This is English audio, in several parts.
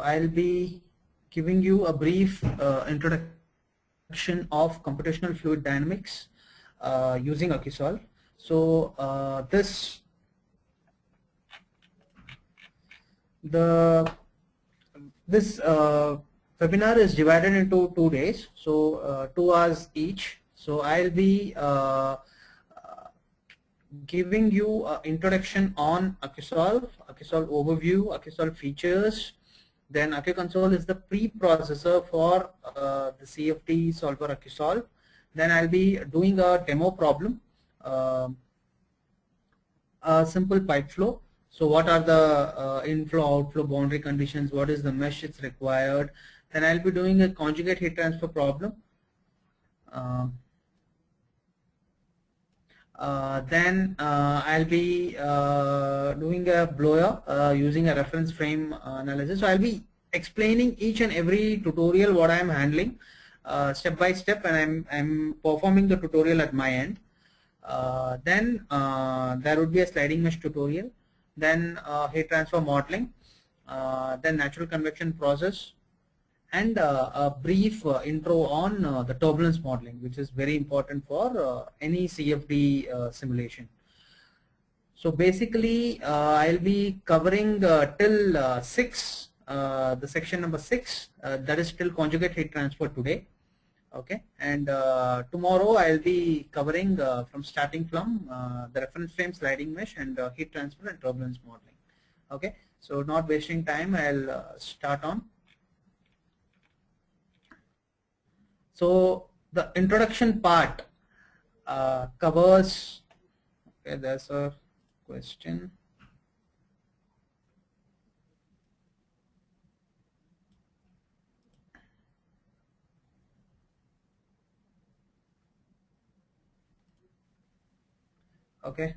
I'll be giving you a brief introduction of computational fluid dynamics using AccuSolve. So this webinar is divided into 2 days, so 2 hours each. So I'll be giving you an introduction on AccuSolve, AccuSolve overview, AccuSolve features. Then AccuConsole is the pre-processor for the CFD solver AccuSolve. Then I'll be doing a demo problem, a simple pipe flow. So what are the inflow, outflow, boundary conditions? What is the mesh it's required? Then I'll be doing a conjugate heat transfer problem. Then I'll be doing a blower using a reference frame analysis. So I'll be explaining each and every tutorial what I'm handling step by step, and I'm performing the tutorial at my end. Then there would be a sliding mesh tutorial, then heat transfer modeling, then natural convection process, and a brief intro on the turbulence modeling, which is very important for any CFD simulation. So basically I'll be covering till 6, the section number 6, that is till conjugate heat transfer today. Okay, and tomorrow I'll be covering from starting from the reference frame, sliding mesh, and heat transfer and turbulence modeling. Okay, so not wasting time, I'll start on. So the introduction part covers, okay, there's a question. Okay.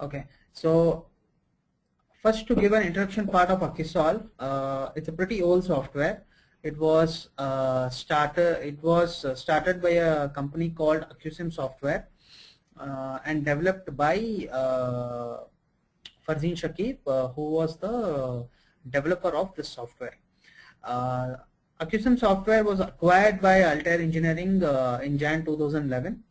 Okay, so first, to give an introduction part of AccuSolve, it's a pretty old software. It was started by a company called AccuSim Software and developed by Farzin Shakib, who was the developer of this software. AccuSim Software was acquired by Altair Engineering in Jan 2011.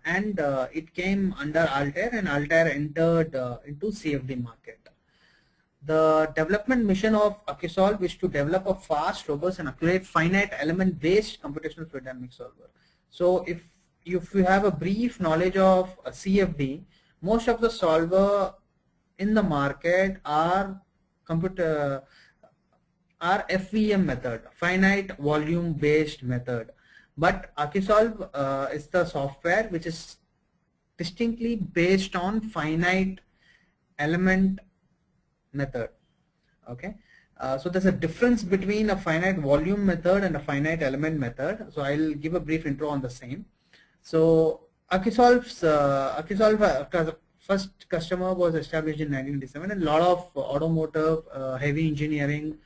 And it came under Altair, and Altair entered into CFD market. The development mission of AccuSolve is to develop a fast, robust, and accurate finite element-based computational fluid dynamics solver. So if you have a brief knowledge of a CFD, most of the solver in the market are FVM method, finite volume based method. But AccuSolve is the software which is distinctly based on finite element method. Okay, so there's a difference between a finite volume method and a finite element method. So I'll give a brief intro on the same. So AccuSolve's first customer was established in 1997, and a lot of automotive, heavy engineering,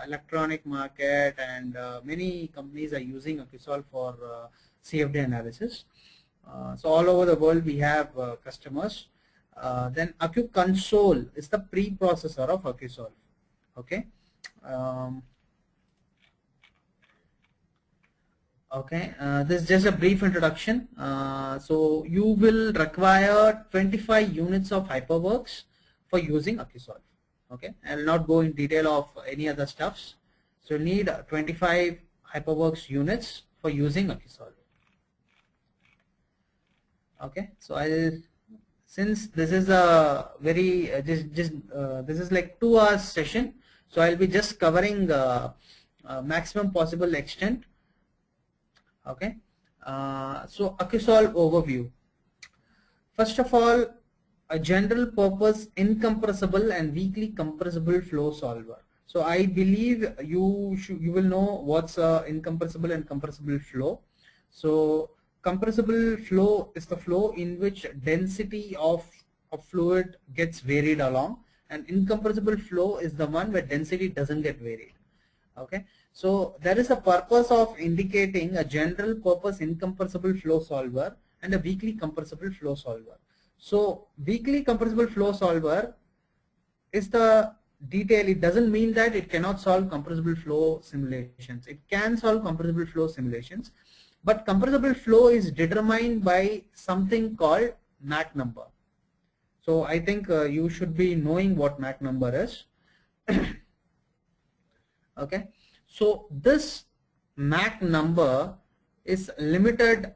electronic market, and many companies are using AccuSolve for CFD analysis. So all over the world we have customers. Then AccuConsole is the pre-processor of AccuSolve. Okay. Okay, this is just a brief introduction. So you will require 25 units of HyperWorks for using AccuSolve. Okay, I will not go in detail of any other stuffs. So you need 25 HyperWorks units for using AccuSolve. Okay, so since this is a very this is like 2 hours session, so I'll be just covering maximum possible extent. Okay, so AccuSolve overview. First of all, a general purpose incompressible and weakly compressible flow solver. So I believe you will know what's incompressible and compressible flow. So compressible flow is the flow in which density of fluid gets varied along, and incompressible flow is the one where density doesn't get varied. Okay, so there is a purpose of indicating a general purpose incompressible flow solver and a weakly compressible flow solver. So weakly compressible flow solver is the detail. It doesn't mean that it cannot solve compressible flow simulations. It can solve compressible flow simulations, but compressible flow is determined by something called Mach number. So I think you should be knowing what Mach number is. Okay, so this Mach number is limited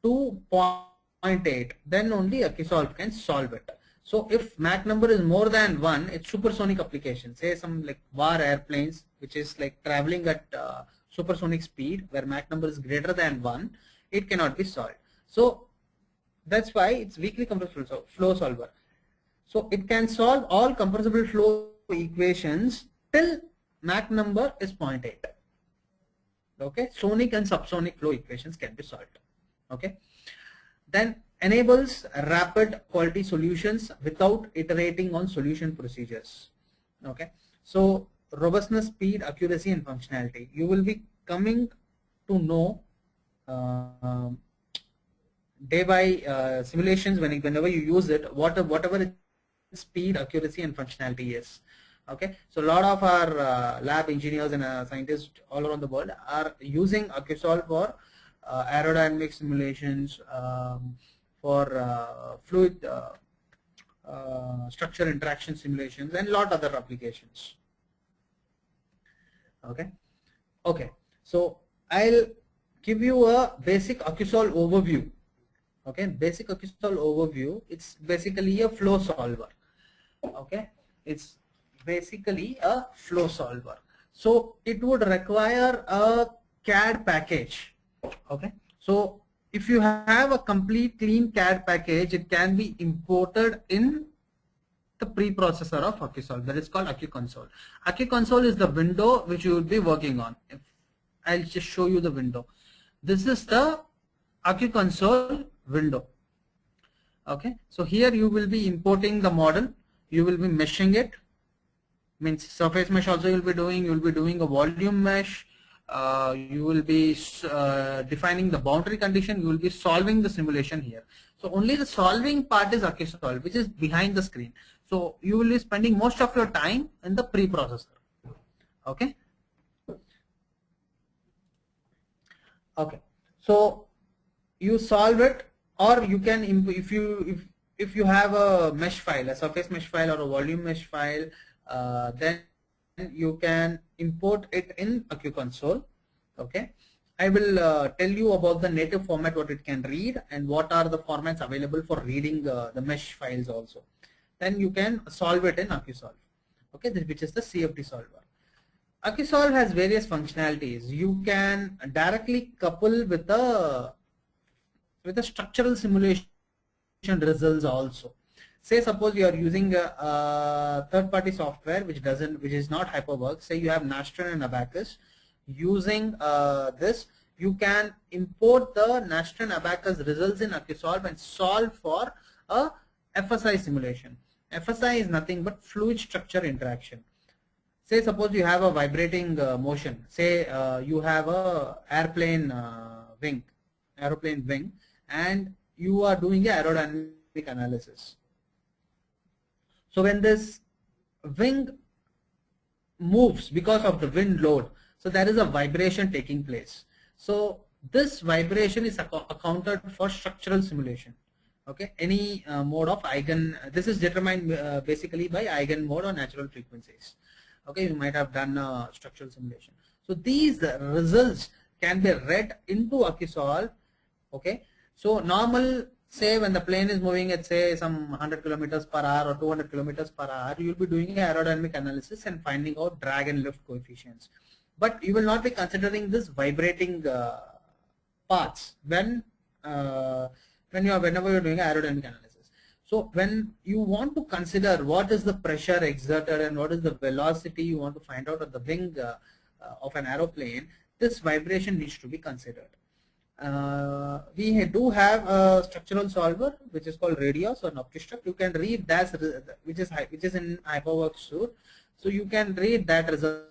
to 0.8, then only AccuSolve can solve it. So if Mach number is more than 1, it's supersonic application. Say some like VAR airplanes, which is like traveling at supersonic speed, where Mach number is greater than 1, it cannot be solved. So that's why it's weakly compressible flow solver. So it can solve all compressible flow equations till Mach number is 0.8. Okay, sonic and subsonic flow equations can be solved. Okay, then enables rapid quality solutions without iterating on solution procedures. Okay, so robustness, speed, accuracy, and functionality. You will be coming to know day by simulations whenever you use it, whatever its speed, accuracy, and functionality is. Okay, so a lot of our lab engineers and scientists all around the world are using AccuSolve for aerodynamic simulations, for fluid structure interaction simulations, and a lot other applications. Okay, okay, so I'll give you a basic AccuSolve overview. Okay, basic AccuSolve overview. It's basically a flow solver. Okay, it's basically a flow solver. So it would require a CAD package. Okay, so if you have a complete clean CAD package, it can be imported in the preprocessor of AccuSolve. That is called AccuConsole. AccuConsole is the window which you will be working on. I'll just show you the window. This is the AccuConsole window. Okay, so here you will be importing the model. You will be meshing it. Means surface mesh also you will be doing. You will be doing a volume mesh. You will be defining the boundary condition. You will be solving the simulation here. So only the solving part is AccuSolve, which is behind the screen. So you will be spending most of your time in the preprocessor. Okay. Okay. So you solve it, or you can if you have a mesh file, a surface mesh file or a volume mesh file, then you can import it in AccuConsole. Okay, I will tell you about the native format, what it can read, and what are the formats available for reading the mesh files also. Then you can solve it in AccuSolve. Okay, which is the CFD solver. AccuSolve has various functionalities. You can directly couple with the structural simulation results also. Say suppose you are using a third-party software which is not HyperWorks. Say you have Nastran and Abaqus. Using this, you can import the Nastran Abaqus results in AccuSolve and solve for a FSI simulation. FSI is nothing but fluid structure interaction. Say suppose you have a vibrating motion. Say you have a aeroplane wing, and you are doing an aerodynamic analysis. So when this wing moves because of the wind load, so there is a vibration taking place. So this vibration is accounted for structural simulation. Okay, any mode of eigen, this is determined basically by eigen mode or natural frequencies. Okay, you might have done a structural simulation. So these results can be read into AccuSolve. Okay, so normal, say when the plane is moving at say some 100 kilometers per hour or 200 kilometers per hour, you will be doing an aerodynamic analysis and finding out drag and lift coefficients. But you will not be considering this vibrating parts whenever you're doing aerodynamic analysis. So when you want to consider what is the pressure exerted and what is the velocity you want to find out of the wing of an aeroplane, this vibration needs to be considered. We do have a structural solver which is called Radios or OptiStruct. You can read that, which is in HyperWorks suite. So you can read that results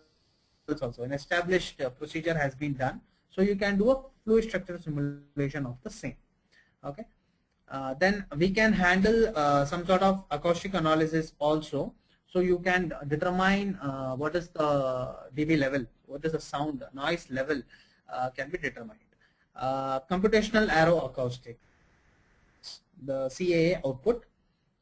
also. An established procedure has been done. So you can do a fluid structure simulation of the same. Okay. Then we can handle some sort of acoustic analysis also. So you can determine what is the dB level, what is the sound noise level can be determined. Computational aero acoustics, the CAA output.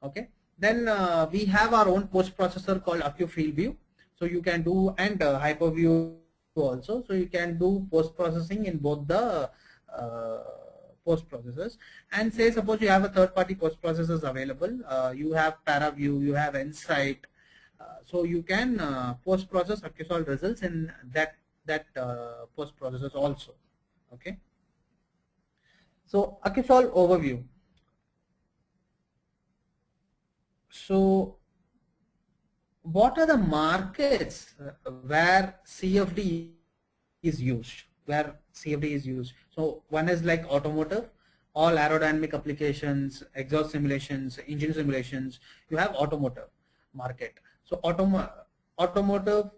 Okay. Then we have our own post processor called AccuFieldView. So you can do, and HyperView also. So you can do post processing in both the post processors. And say suppose you have a third party post processors available. You have ParaView, you have Insight. So you can post process AccuSolve results in that post processors also. Okay. So AccuSolve overview. So what are the markets where CFD is used? So one is like automotive, all aerodynamic applications, exhaust simulations, engine simulations. You have automotive market. So automotive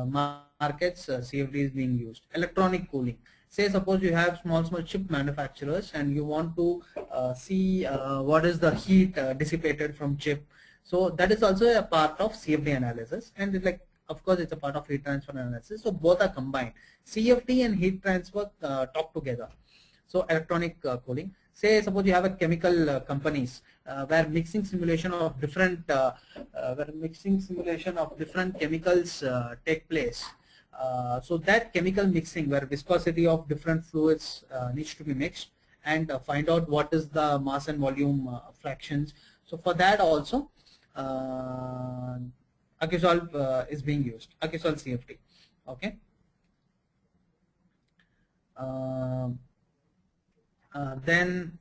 markets, CFD is being used. Electronic cooling. Say suppose you have small chip manufacturers and you want to see what is the heat dissipated from chip. So that is also a part of CFD analysis, and it's like, of course, it's a part of heat transfer analysis. So both are combined. CFD and heat transfer talk together. So electronic cooling. Say suppose you have a chemical companies where mixing simulation of different chemicals take place. So that chemical mixing where viscosity of different fluids needs to be mixed, and find out what is the mass and volume fractions. So for that also AccuSolve is being used, AccuSolve CFD. Okay. Then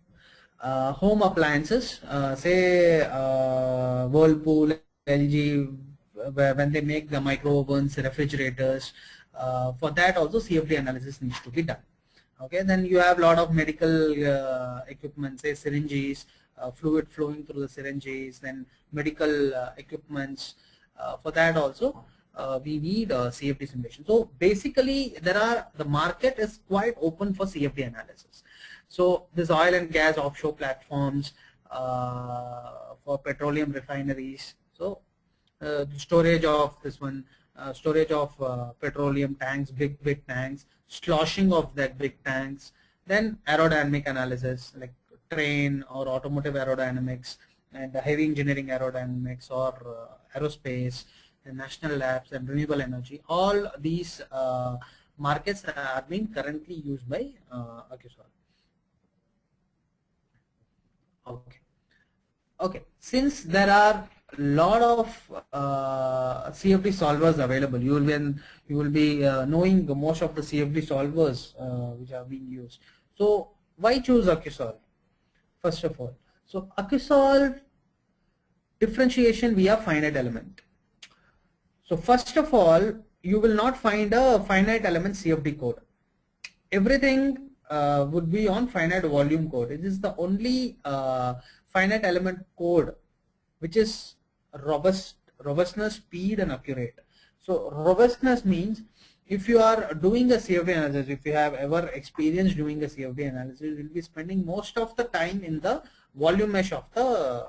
home appliances, say Whirlpool, LG, when they make the micro ovens, refrigerators, for that also CFD analysis needs to be done. Okay, then you have a lot of medical equipment, say syringes, fluid flowing through the syringes, then medical equipments. For that also we need CFD simulation. So basically the market is quite open for CFD analysis. So this oil and gas offshore platforms, for petroleum refineries. So storage of this one, storage of petroleum tanks, big tanks, sloshing of that big tanks. Then aerodynamic analysis like train or automotive aerodynamics, and heavy engineering aerodynamics, or aerospace, and national labs, and renewable energy. All these markets are being currently used by AccuSolve. Okay. Okay. Since there are a lot of CFD solvers available, you will be knowing most of the CFD solvers which are being used. So why choose AccuSolve? First of all, so AccuSolve differentiation via finite element. So first of all, you will not find a finite element CFD code. Everything would be on finite volume code. It is the only finite element code which is robustness, speed, and accurate. So robustness means if you are doing a CFD analysis, if you have ever experienced doing a CFD analysis, you will be spending most of the time in the volume mesh of the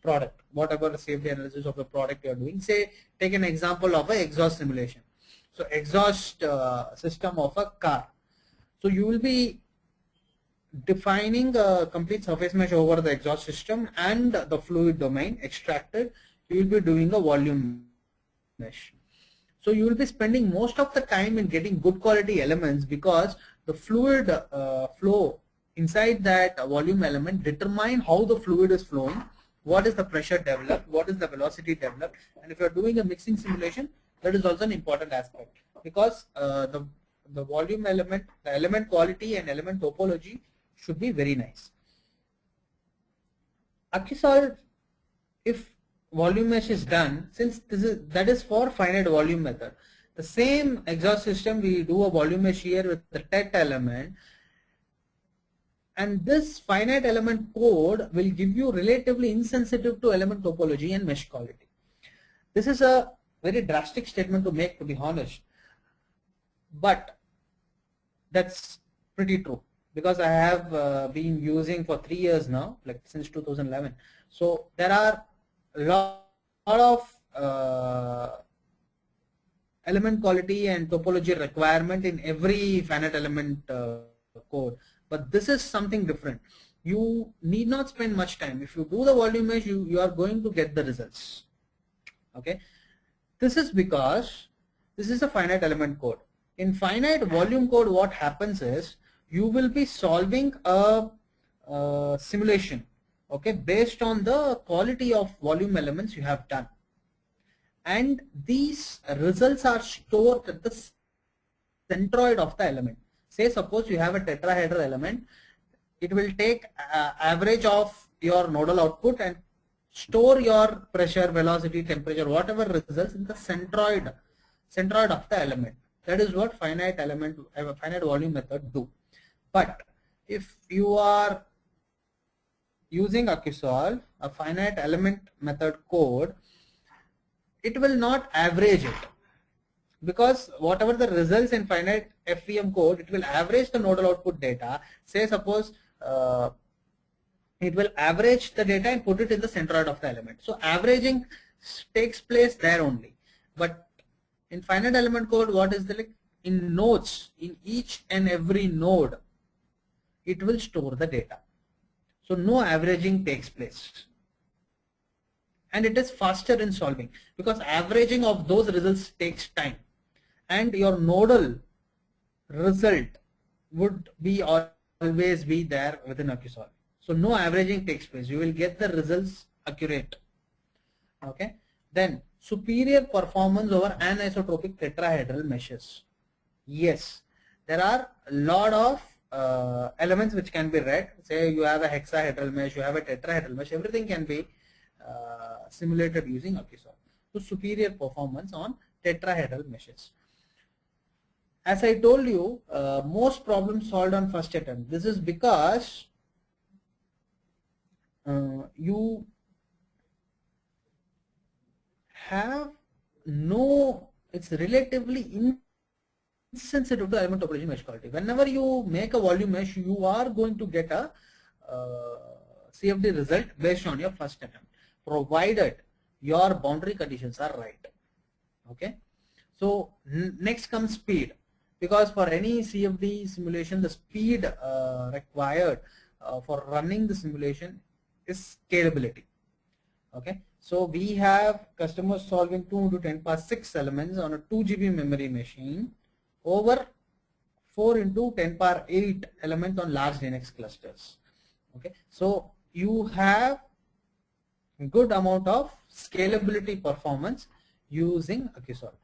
product, whatever CFD analysis of the product you are doing. Say, take an example of an exhaust simulation. So exhaust system of a car. So you will be defining a complete surface mesh over the exhaust system and the fluid domain extracted. You will be doing a volume mesh. So you will be spending most of the time in getting good quality elements, because the fluid flow inside that volume element determine how the fluid is flowing, what is the pressure developed, what is the velocity developed, and if you are doing a mixing simulation, that is also an important aspect, because the volume element, the element quality and element topology should be very nice. AccuSolve, if volume mesh is done, since that is for finite volume method, the same exhaust system we do a volume mesh here with the TET element, and this finite element code will give you relatively insensitive to element topology and mesh quality. This is a very drastic statement to make, to be honest, but that's pretty true. because I have been using for 3 years now, like since 2011. So there are a lot of element quality and topology requirement in every finite element code, but this is something different. You need not spend much time. If you do the volume mesh, you are going to get the results. Okay, this is because this is a finite element code. In finite volume code, what happens is you will be solving a simulation, okay, based on the quality of volume elements you have done, and these results are stored at the centroid of the element. Say suppose you have a tetrahedral element, it will take average of your nodal output and store your pressure, velocity, temperature, whatever results in the centroid of the element. That is what finite volume method do. But if you are using AccuSolve, a finite element method code, it will not average it, because whatever the results in finite FEM code, it will average the nodal output data. Say suppose it will average the data and put it in the centroid of the element. So averaging takes place there only. But in finite element code, what is the, like, in nodes, in each and every node, it will store the data. So no averaging takes place. And it is faster in solving, because averaging of those results takes time, and your nodal result would be always be there within AccuSolve. So no averaging takes place. You will get the results accurate. Okay. Then superior performance over anisotropic tetrahedral meshes. Yes, there are a lot of elements which can be read. Say you have a hexahedral mesh, you have a tetrahedral mesh, everything can be simulated using AccuSolve. So superior performance on tetrahedral meshes. As I told you, most problems solved on first attempt. This is because you have no, it's relatively insensitive to element topology mesh quality. Whenever you make a volume mesh, you are going to get a CFD result based on your first attempt, provided your boundary conditions are right. Okay. So next comes speed, because for any CFD simulation, the speed required for running the simulation is scalability. Okay. So we have customers solving 2 into 10 power 6 elements on a 2 GB memory machine over 4 into 10 power 8 elements on large Linux clusters. Okay. So you have a good amount of scalability performance using AccuSolve.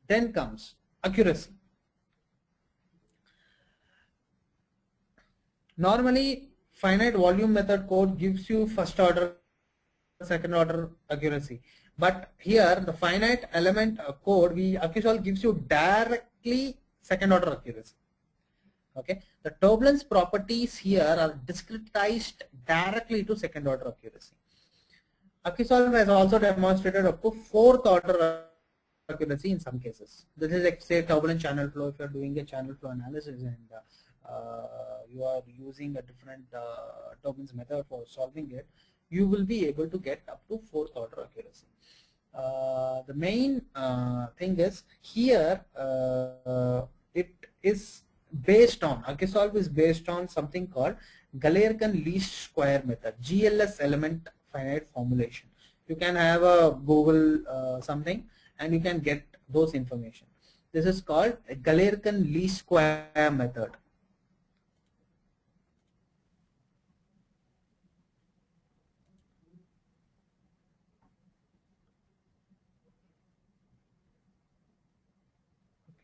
Then comes accuracy. Normally, finite volume method code gives you first order, second order accuracy, but here the finite element code, AccuSolve gives you directly second order accuracy. Okay, the turbulence properties here are discretized directly to second order accuracy. AccuSolve has also demonstrated up to fourth order accuracy in some cases. This is like, say, turbulent channel flow. If you are doing a channel flow analysis and you are using a different turbulence method for solving it, you will be able to get up to fourth order accuracy. The main thing is here, it is based on, AccuSolve is based on something called Galerkin least square method, GLS element finite formulation. You can have a Google something and you can get those information. This is called a Galerkin least square method.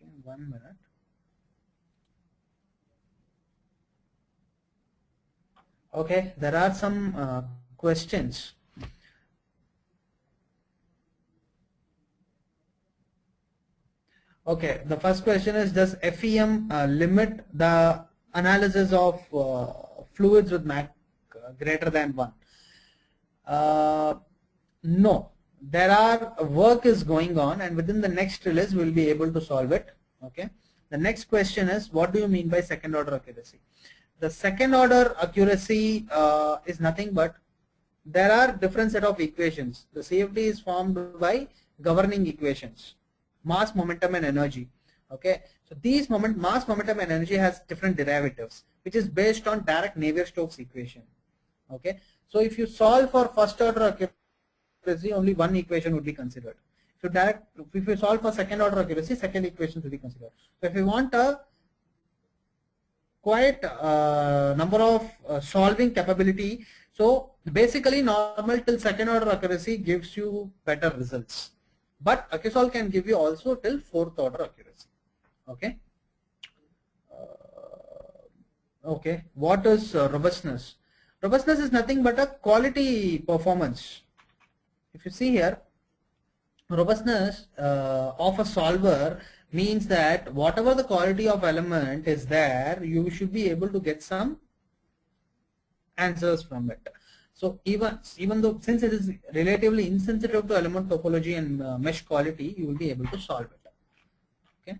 Okay, 1 minute. Okay, there are some questions. Okay, the first question is, does FEM limit the analysis of fluids with Mach greater than 1? No, there are work is going on, and within the next release we'll be able to solve it. Okay, the next question is, what do you mean by second order accuracy? The second order accuracy is nothing but there are different set of equations. The CFD is formed by governing equations, mass, momentum and energy. Okay, so these mass, momentum and energy has different derivatives which is based on direct Navier-Stokes equation. Okay, so if you solve for first order accuracy, only one equation would be considered. If you solve for second order accuracy, second equation will be considered. So if you want a quite number of solving capability, so basically normal till second order accuracy gives you better results, but Accusolve can give you also till fourth order accuracy. Okay. Okay, what is robustness? Robustness is nothing but a quality performance. If you see here, robustness of a solver means that whatever the quality of element is there, you should be able to get some answers from it. So even though since it is relatively insensitive to element topology and mesh quality, you will be able to solve it. Okay.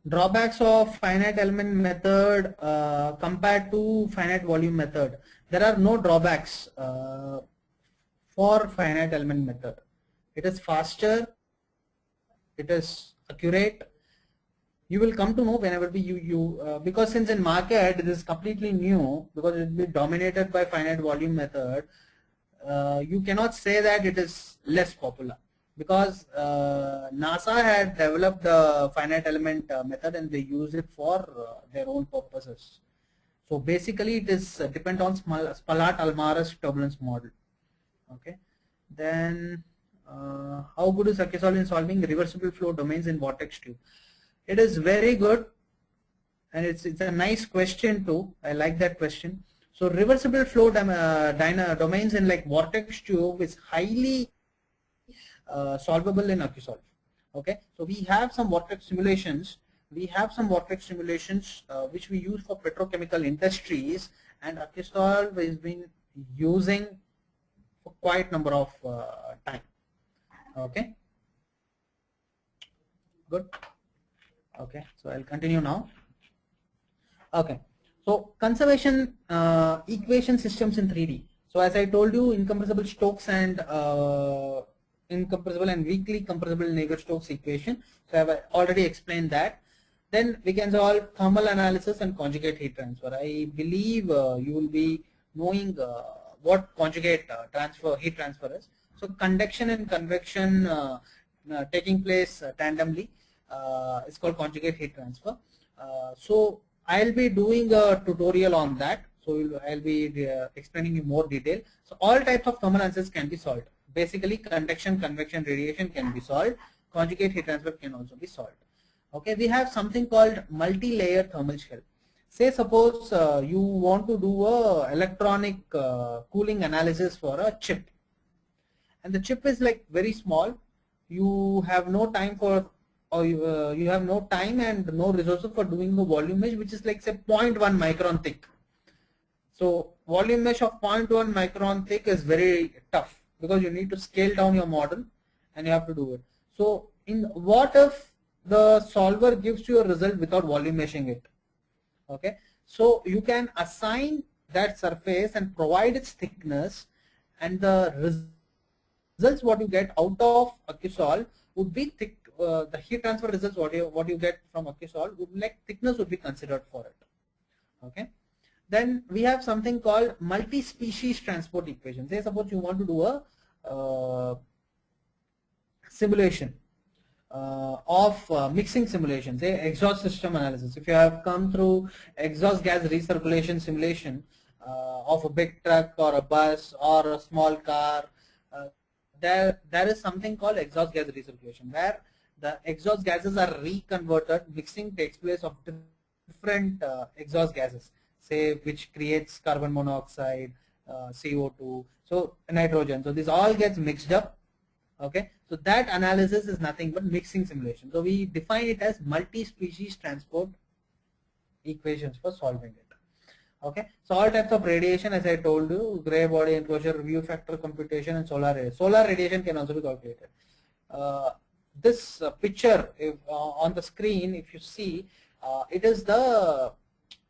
Drawbacks of finite element method compared to finite volume method. There are no drawbacks for finite element method. It is faster, it is accurate. You will come to know whenever because since in market it is completely new, because it will be dominated by finite volume method, you cannot say that it is less popular, because NASA had developed the finite element method and they use it for their own purposes. So basically it is depend on Spalart-Almaraz turbulence model. Okay. Then how good is Accusolve in solving reversible flow domains in vortex tube? It is very good, and it's a nice question too. I like that question. So reversible flow domains in like vortex tube is highly solvable in Accusolve. Okay, so we have some vortex simulations. Which we use for petrochemical industries, and Accusolve has been using for quite number of time. Okay, good. Okay, so I'll continue now. Okay, so conservation equation systems in 3D. So as I told you, incompressible Stokes and incompressible and weakly compressible Navier-Stokes equation. So I have already explained that. Then we can solve thermal analysis and conjugate heat transfer. I believe you will be knowing what conjugate heat transfer is. So conduction and convection taking place tandemly. It's called conjugate heat transfer. So I'll be doing a tutorial on that. So I'll be explaining in more detail. So all types of thermal analysis can be solved. Basically, conduction, convection, radiation can be solved. Conjugate heat transfer can also be solved. Okay, we have something called multi-layer thermal shell. Say suppose you want to do a electronic cooling analysis for a chip, and the chip is like very small. You have no time for, or you have no time and no resources for doing a volume mesh, which is like say 0.1 micron thick. So volume mesh of 0.1 micron thick is very tough, because you need to scale down your model and you have to do it. So in what if the solver gives you a result without volume meshing it? Okay, so you can assign that surface and provide its thickness, and the results what you get out of Accusolve would be thick. The heat transfer results what you get from Accusolve would be like thickness would be considered for it. Okay. Then we have something called multi-species transport equation. Say suppose you want to do a simulation of mixing simulation, say exhaust system analysis. If you have come through exhaust gas recirculation simulation of a big truck or a bus or a small car, there is something called exhaust gas recirculation, where the exhaust gases are reconverted. Mixing takes place of different exhaust gases, say which creates carbon monoxide, CO2, so nitrogen. So this all gets mixed up. Okay, so that analysis is nothing but mixing simulation. So we define it as multi-species transport equations for solving it. Okay, so all types of radiation, as I told you, gray body enclosure, view factor computation, and solar radiation. Solar radiation can also be calculated. This picture if, on the screen, if you see, it is the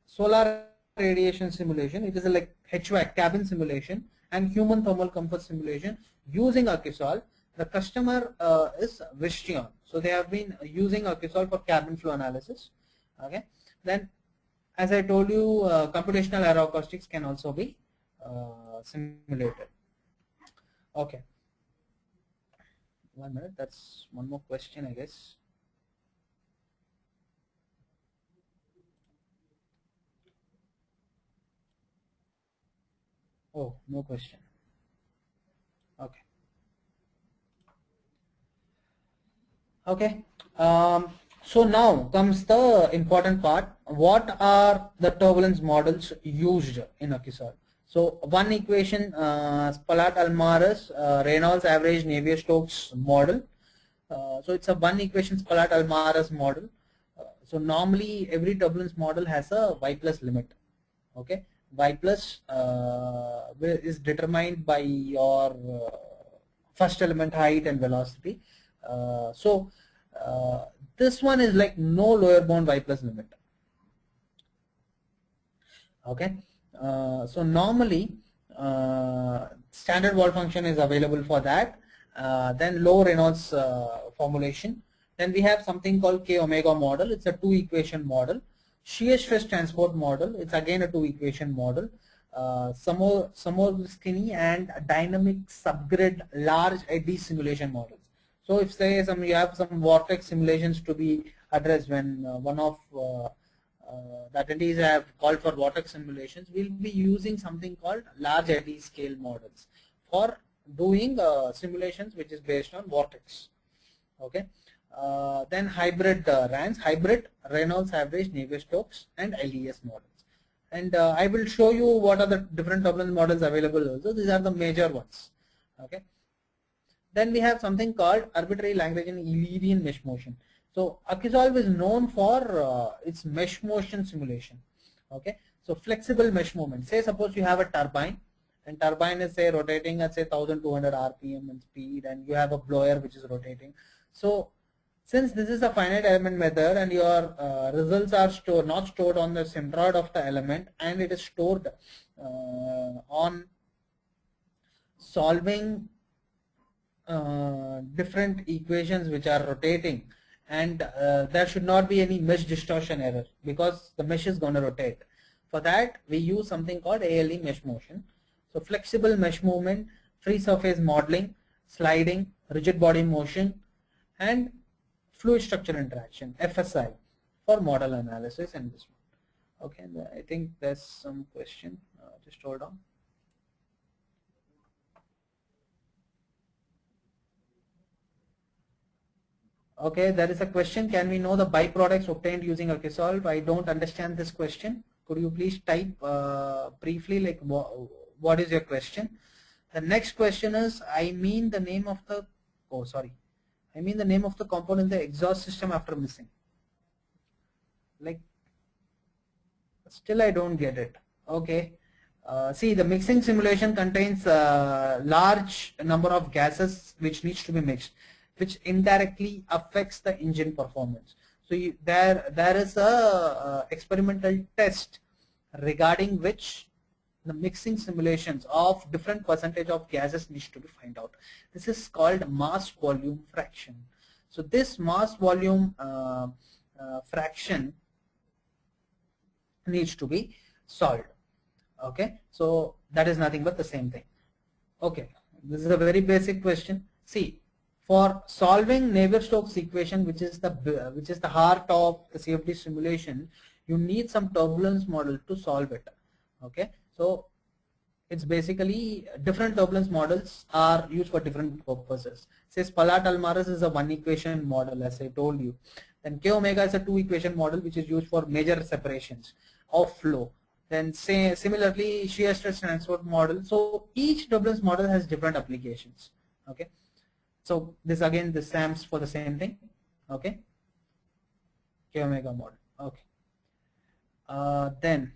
solar radiation simulation. It is a like HVAC cabin simulation and human thermal comfort simulation using Akisol. The customer is Visteon, so they have been using Akisol for cabin flow analysis. Okay, then as I told you, computational aeroacoustics can also be simulated. Okay, 1 minute. That's one more question, I guess. Oh, no question. Okay. Okay. So now comes the important part. What are the turbulence models used in Akisol? So one equation, Spalart-Almaraz, Reynolds average Navier-Stokes model. So it's a one equation Spalart-Almaraz model. So normally every turbulence model has a y plus limit. Okay, y plus is determined by your first element height and velocity. So this one is like no lower bound y plus limit. Okay, so normally standard wall function is available for that. Then low Reynolds formulation. Then we have something called K omega model. It's a two equation model. Shear stress transport model. It's again a two equation model. Samorgskini and dynamic subgrid large eddy simulation models. So if say you have some vortex simulations to be addressed when one of the attendees have called for vortex simulations, we'll be using something called large eddy scale models for doing simulations which is based on vortex. Okay, then hybrid RANs, hybrid Reynolds average, Navier-Stokes, and LES models. And I will show you what are the different turbulence models available also. These are the major ones. Okay. Then we have something called arbitrary Lagrangian Euclidean mesh motion. So Akisol is known for its mesh motion simulation. Okay, so flexible mesh movement. Say suppose you have a turbine, and turbine is say rotating at say 1200 RPM in speed, and you have a blower which is rotating. So since this is a finite element method and your results are not stored on the centroid of the element, and it is stored on solving different equations which are rotating, and there should not be any mesh distortion error because the mesh is going to rotate. For that we use something called ALE mesh motion. So flexible mesh movement, free surface modeling, sliding, rigid body motion, and fluid structure interaction, FSI, for model analysis and this one. Okay, I think there's some question. Just hold on. Okay, there is a question. Can we know the byproducts obtained using Akisol? I don't understand this question. Could you please type briefly like what is your question? The next question is, I mean the name of the, oh sorry, I mean the name of the component in the exhaust system after missing. Like, still I don't get it. Okay. See, the mixing simulation contains a large number of gases which needs to be mixed, which indirectly affects the engine performance. So there is a experimental test regarding which the mixing simulations of different percentage of gases needs to be find out. This is called mass volume fraction. So this mass volume fraction needs to be solved. Okay, so that is nothing but the same thing. Okay, this is a very basic question. See, for solving Navier-Stokes equation, which is the heart of the CFD simulation, you need some turbulence model to solve it. Okay, so it's basically different turbulence models are used for different purposes. Say Spalart-Almaraz is a one equation model, as I told you. Then K omega is a two equation model which is used for major separations of flow. Then say similarly shear stress transport model. So each turbulence model has different applications. Okay. So this again, this stands for the same thing. Okay, K omega model. Okay. Then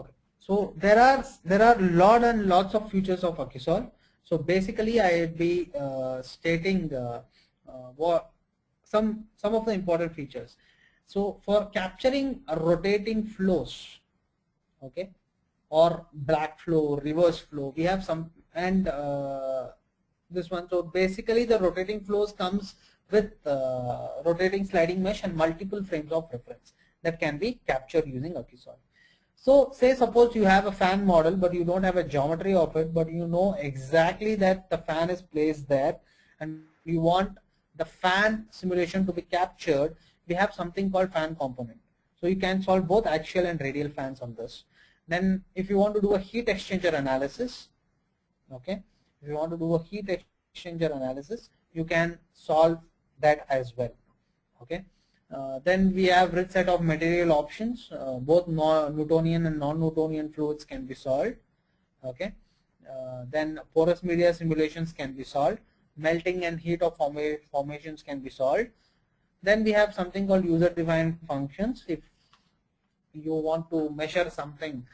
okay, so there are lot and lots of features of AccuSolve. So basically I'll be stating what some of the important features. So for capturing rotating flows, okay, or black flow, reverse flow, we have some, and this one. So basically the rotating flows comes with rotating sliding mesh and multiple frames of reference that can be captured using AccuSolve. So say suppose you have a fan model but you don't have a geometry of it, but you know exactly that the fan is placed there and you want the fan simulation to be captured. We have something called fan component. So you can solve both axial and radial fans on this. Then if you want to do a heat exchanger analysis, okay, if you want to do a heat exchanger analysis, you can solve that as well. Okay. Then we have rich set of material options. Both Newtonian and non-Newtonian fluids can be solved. Okay. Then porous media simulations can be solved. Melting and heat of formations can be solved. Then we have something called user-defined functions. If you want to measure something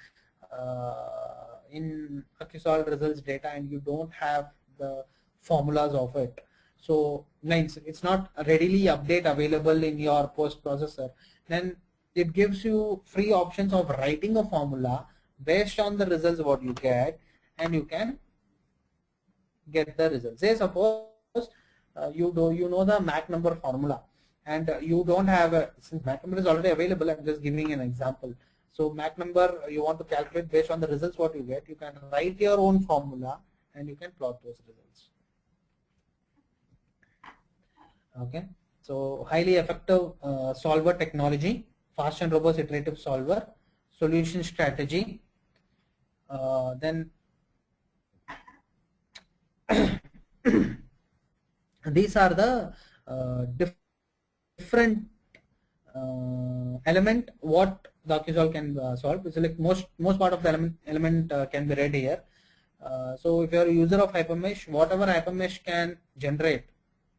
in AccuSolve results data and you don't have the formulas of it, so means it's not readily update available in your post processor, then it gives you free options of writing a formula based on the results what you get, and you can get the results. Say suppose you know the Mach number formula, and you don't have a, since Mach number is already available, I'm just giving an example. So Mach number you want to calculate based on the results what you get, you can write your own formula and you can plot those results. Okay, so highly effective solver technology, fast and robust iterative solver, solution strategy, then these are the different element what the AccuSolve can solve. It's like most part of the element can be read here. So if you are a user of Hypermesh, whatever Hypermesh can generate,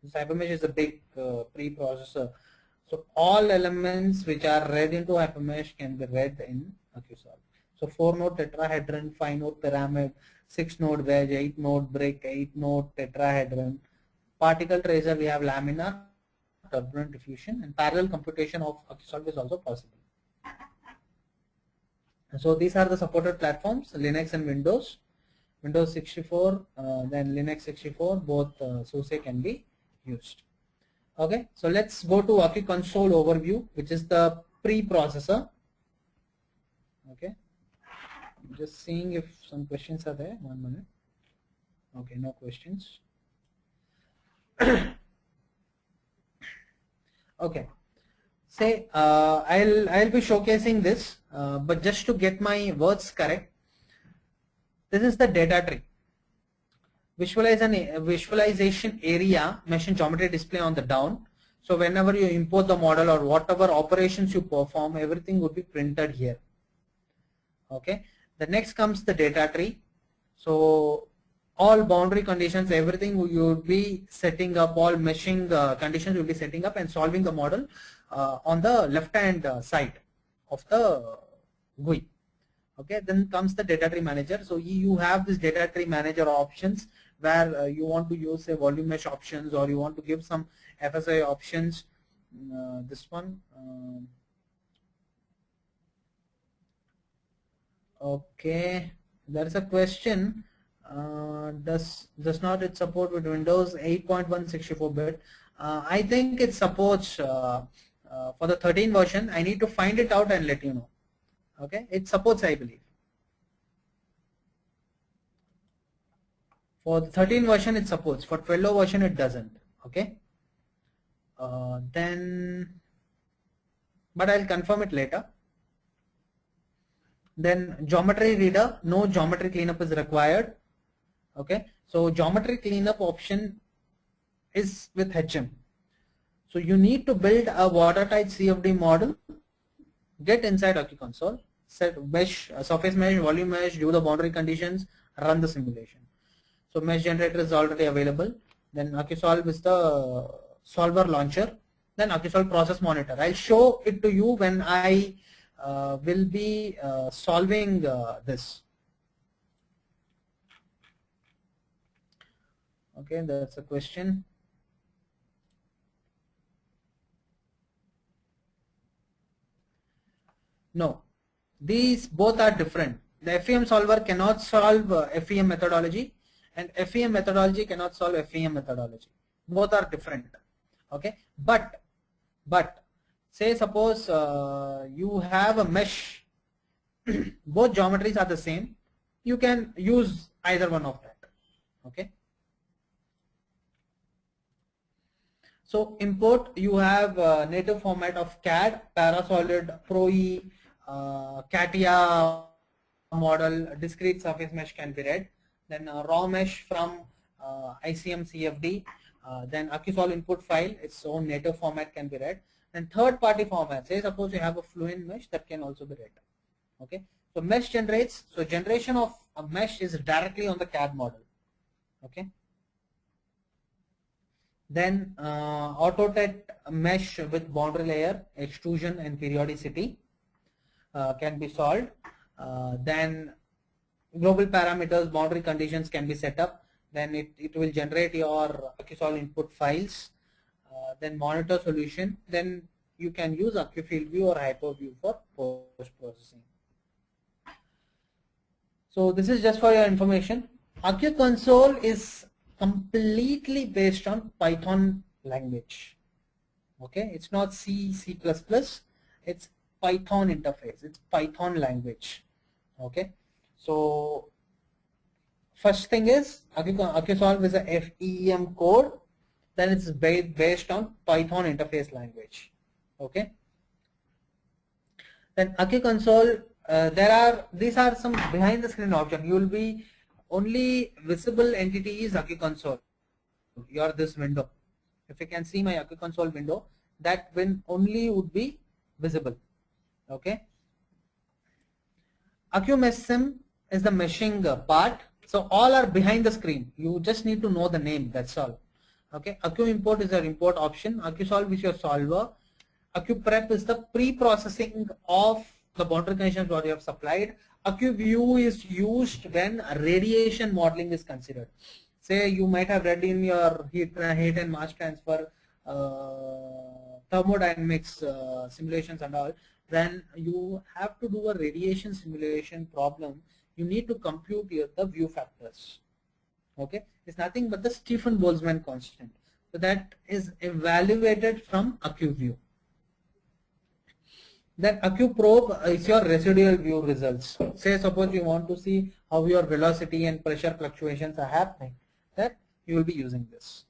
this Hypermesh is a big preprocessor. So all elements which are read into Hypermesh can be read in AccuSolve. So 4-node tetrahedron, 5-node pyramid, 6-node wedge, 8-node brick, 8-node tetrahedron, particle tracer, we have laminar, turbulent diffusion, and parallel computation of AccuSolve is also possible. So these are the supported platforms, Linux and Windows. Windows 64, then Linux 64, both SUSE can be used. Okay, so let's go to AccuConsole overview, which is the preprocessor. Okay, I'm just seeing if some questions are there. 1 minute. Okay, no questions. Okay, say I'll be showcasing this, but just to get my words correct, this is the data tree. Visualization area, mesh and geometry display on the down. So whenever you import the model or whatever operations you perform, everything would be printed here. Okay. The next comes the data tree. So all boundary conditions, everything you will be setting up, all meshing conditions you will be setting up and solving the model on the left hand side of the GUI. Okay, then comes the data tree manager. So you have this data tree manager options where you want to use a volume mesh options, or you want to give some FSI options. This one. Okay, there is a question. Does not it support with Windows 8.1 64-bit? I think it supports for the 13 version. I need to find it out and let you know. Okay, it supports, I believe. For the 13 version it supports, for 12 version it doesn't. Okay, then, but I'll confirm it later. Then geometry reader, no geometry cleanup is required. Okay, so geometry cleanup option is with HM. So you need to build a watertight CFD model, get inside AccuConsole, set mesh, surface mesh, volume mesh, do the boundary conditions, run the simulation. So mesh generator is already available. Then AccuSolve is the solver launcher. Then AccuSolve process monitor. I'll show it to you when I will be solving this. Okay, that's a question. No, these both are different. The FEM solver cannot solve FEM methodology, and FEM methodology cannot solve FEM methodology. Both are different. Okay, but say suppose you have a mesh, both geometries are the same, you can use either one of that. Okay. So import, you have native format of CAD, Parasolid, ProE, CATIA model, discrete surface mesh can be read. Then raw mesh from ICM CFD. Then AccuSolve input file, its own native format can be read. Then third party format, say suppose you have a Fluent mesh, that can also be read. Okay. So mesh generates, so generation of a mesh is directly on the CAD model. Okay. Then AutoTET mesh with boundary layer, extrusion and periodicity can be solved. Then global parameters, boundary conditions can be set up. Then it will generate your AccuSolve input files. Then monitor solution. Then you can use AccuFieldView or HyperView for post-processing. So this is just for your information. AccuConsole is completely based on Python language. Okay, it's not C, C++, it's Python interface, it's Python language. Okay, so first thing is AccuSolve is a FEM code, then it's based on Python interface language. Okay, then AccuConsole, these are some behind the screen options. You will be only visible entity is AccuConsole. Your this window. If you can see my AccuConsole window, that only would be visible. Okay. AccuMeshSim is the meshing part. So all are behind the screen. You just need to know the name. That's all. Okay. AccuImport is your import option. AccuSolve is your solver. AccuPrep is the pre-processing of the boundary conditions what you have supplied. AccuView is used when radiation modeling is considered. Say you might have read in your heat and mass transfer thermodynamics simulations and all, when you have to do a radiation simulation problem, you need to compute the view factors. Okay, it's nothing but the Stefan Boltzmann constant. So that is evaluated from AccuView. Then AccuProbe is your residual view results. Say suppose you want to see how your velocity and pressure fluctuations are happening, that you will be using this.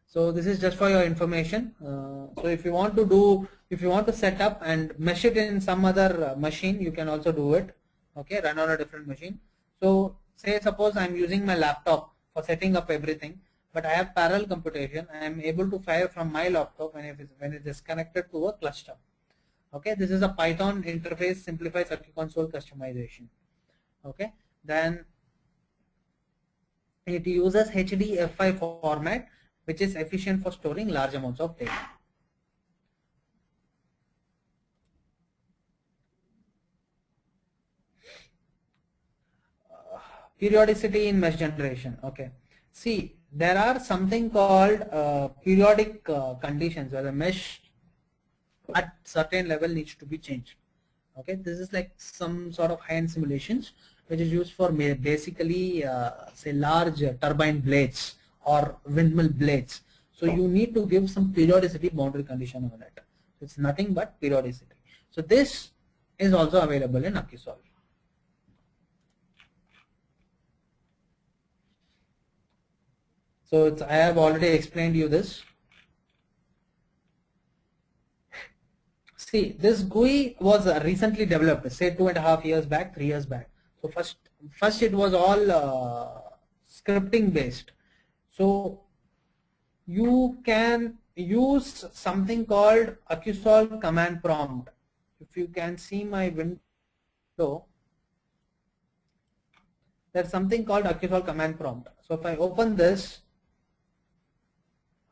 So this is just for your information. So if you want to set up and mesh it in some other machine, you can also do it. Okay, run on a different machine. So say suppose I'm using my laptop for setting up everything, but I have parallel computation. I am able to fire from my laptop when it is connected to a cluster. Okay, this is a Python interface simplifies AccuConsole customization. Okay, then it uses HDF5 format, which is efficient for storing large amounts of data. Periodicity in mesh generation. Okay, see, there are something called periodic conditions where the mesh at certain level needs to be changed. Okay, this is like some sort of high-end simulations which is used for basically say large turbine blades or windmill blades. So you need to give some periodicity boundary condition on it. It's nothing but periodicity. So this is also available in AccuSolve. So I have already explained you this. See, this GUI was recently developed, say 2.5 years back, 3 years back. So first it was all scripting based. So you can use something called AccuSolve command prompt. If you can see my window So there's something called AccuSolve command prompt. So if I open this,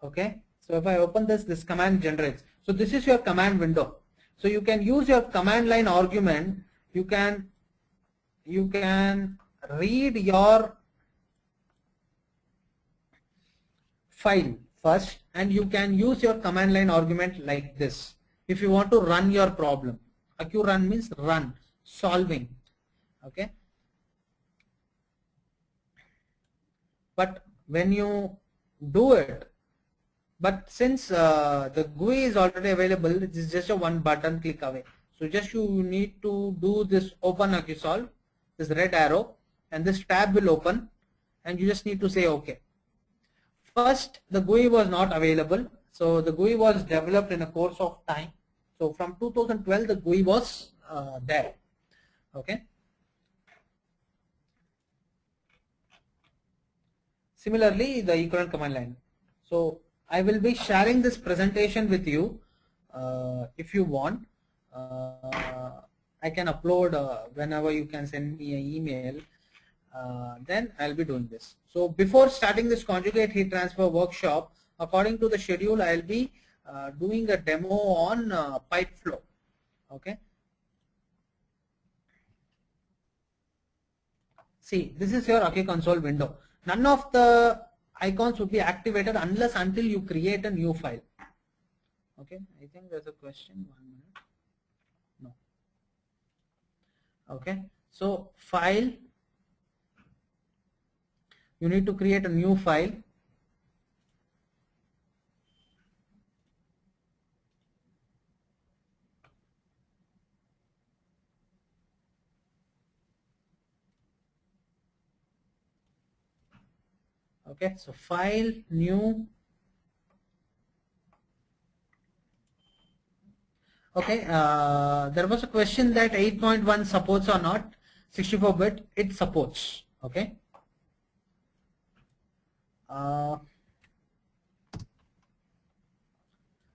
okay, so if I open this, this command generates. So this is your command window. So you can use your command line argument. You can read your file first, and you can use your command line argument like this. If you want to run your problem, AccuRun means run, solving, okay. But when you do it, but since the GUI is already available, it is just a one button click away. So just you need to do this open AccuSolve, this red arrow, and this tab will open, and you just need to say OK. First, the GUI was not available. So the GUI was developed in a course of time. So from 2012, the GUI was there. Okay. Similarly, the equivalent command line. So I will be sharing this presentation with you. If you want, I can upload whenever you can send me an email. Then I'll be doing this. So before starting this conjugate heat transfer workshop, according to the schedule, I'll be doing a demo on pipe flow. Okay. See, this is your AccuConsole window. None of the icons would be activated until you create a new file. Okay, I think there's a question. 1 minute. No. Okay, so file. You need to create a new file. Okay, so file, new. Okay, there was a question that 8.1 supports or not. 64-bit, it supports. Okay.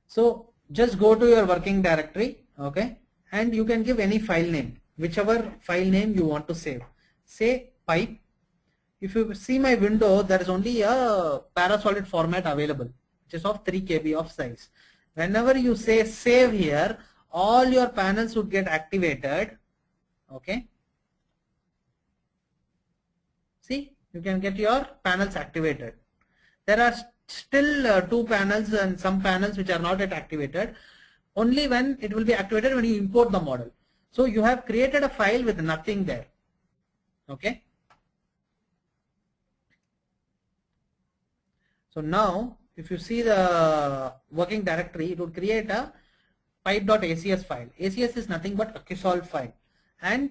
So just go to your working directory, okay, and you can give any file name, whichever file name you want to save. Say pipe. If you see my window, there is only a Parasolid format available, which is of 3 KB of size. Whenever you say save here, all your panels would get activated. Okay. See, you can get your panels activated. There are still 2 panels and some panels which are not yet activated. Only when it will be activated when you import the model. So you have created a file with nothing there. Okay. So now if you see the working directory, it would create a pipe.acs file. ACS is nothing but AccuSolve file and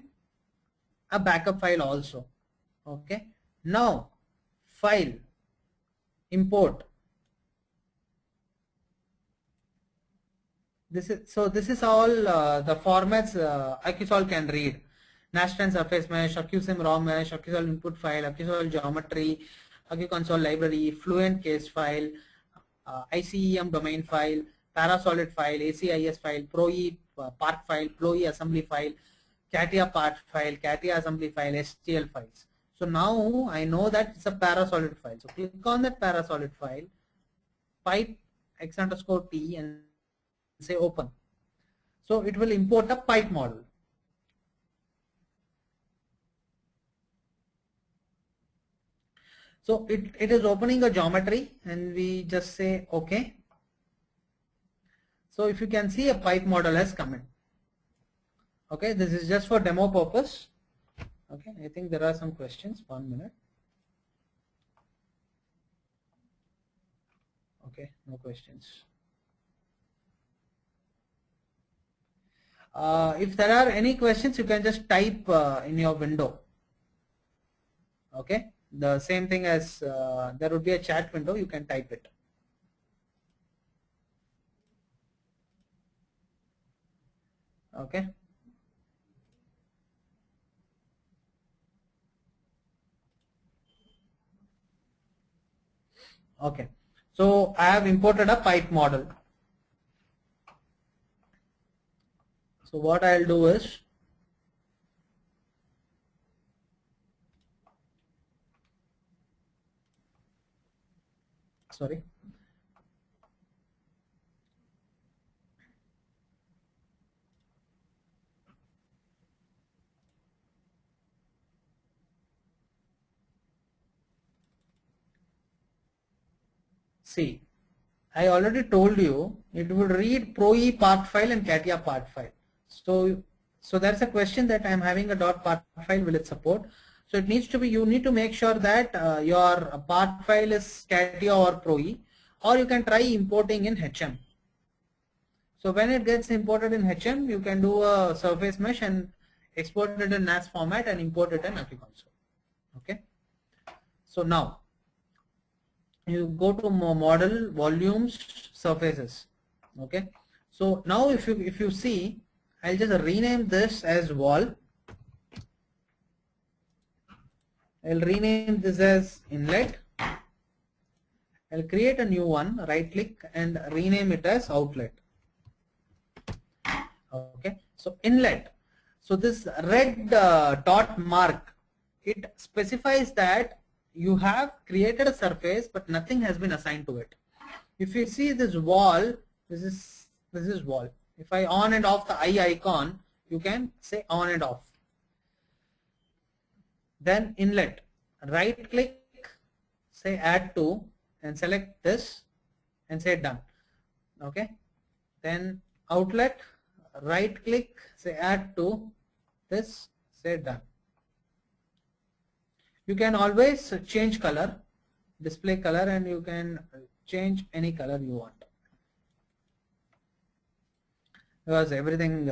a backup file also. Okay. Now file, import. This is all the formats AccuSolve can read. Nastran surface mesh, AccuSim raw mesh, AccuSolve input file, AccuSolve geometry, AccuConsole library, Fluent case file, ICEM domain file, Parasolid file, ACIS file, ProE part file, ProE assembly file, CATIA part file, CATIA assembly file, STL files. So now I know that it's a Parasolid file. So click on that Parasolid file, pipe x_t and say open. So it will import a pipe model. So it is opening a geometry and we just say OK. So if you can see, a pipe model has come in. Okay, this is just for demo purpose. Okay, I think there are some questions. 1 minute. Okay, no questions. If there are any questions, you can just type in your window. Okay, the same thing as there would be a chat window, you can type it. Okay. Okay, so I have imported a pipe model. So what I'll do is, sorry. See, I already told you it would read ProE part file and CATIA part file. So that's a question that I'm having a dot part file, will it support? So it needs to be, you need to make sure that your part file is CATIA or ProE, or you can try importing in HM. So when it gets imported in HM, you can do a surface mesh and export it in NAS format and import it in AccuConsole. Okay. So now you go to model, volumes, surfaces. Okay. So now if you see, I'll just rename this as wall. I'll rename this as inlet. I'll create a new one, right click and rename it as outlet. Okay, so inlet. So this red dot mark, it specifies that you have created a surface but nothing has been assigned to it. If you see this wall, this is wall. If I on and off the eye icon, you can say on and off. Then inlet, right click, say add to and select this and say done. Okay, then outlet, right click, say add to this, say done. You can always change color, display color, and you can change any color you want, because everything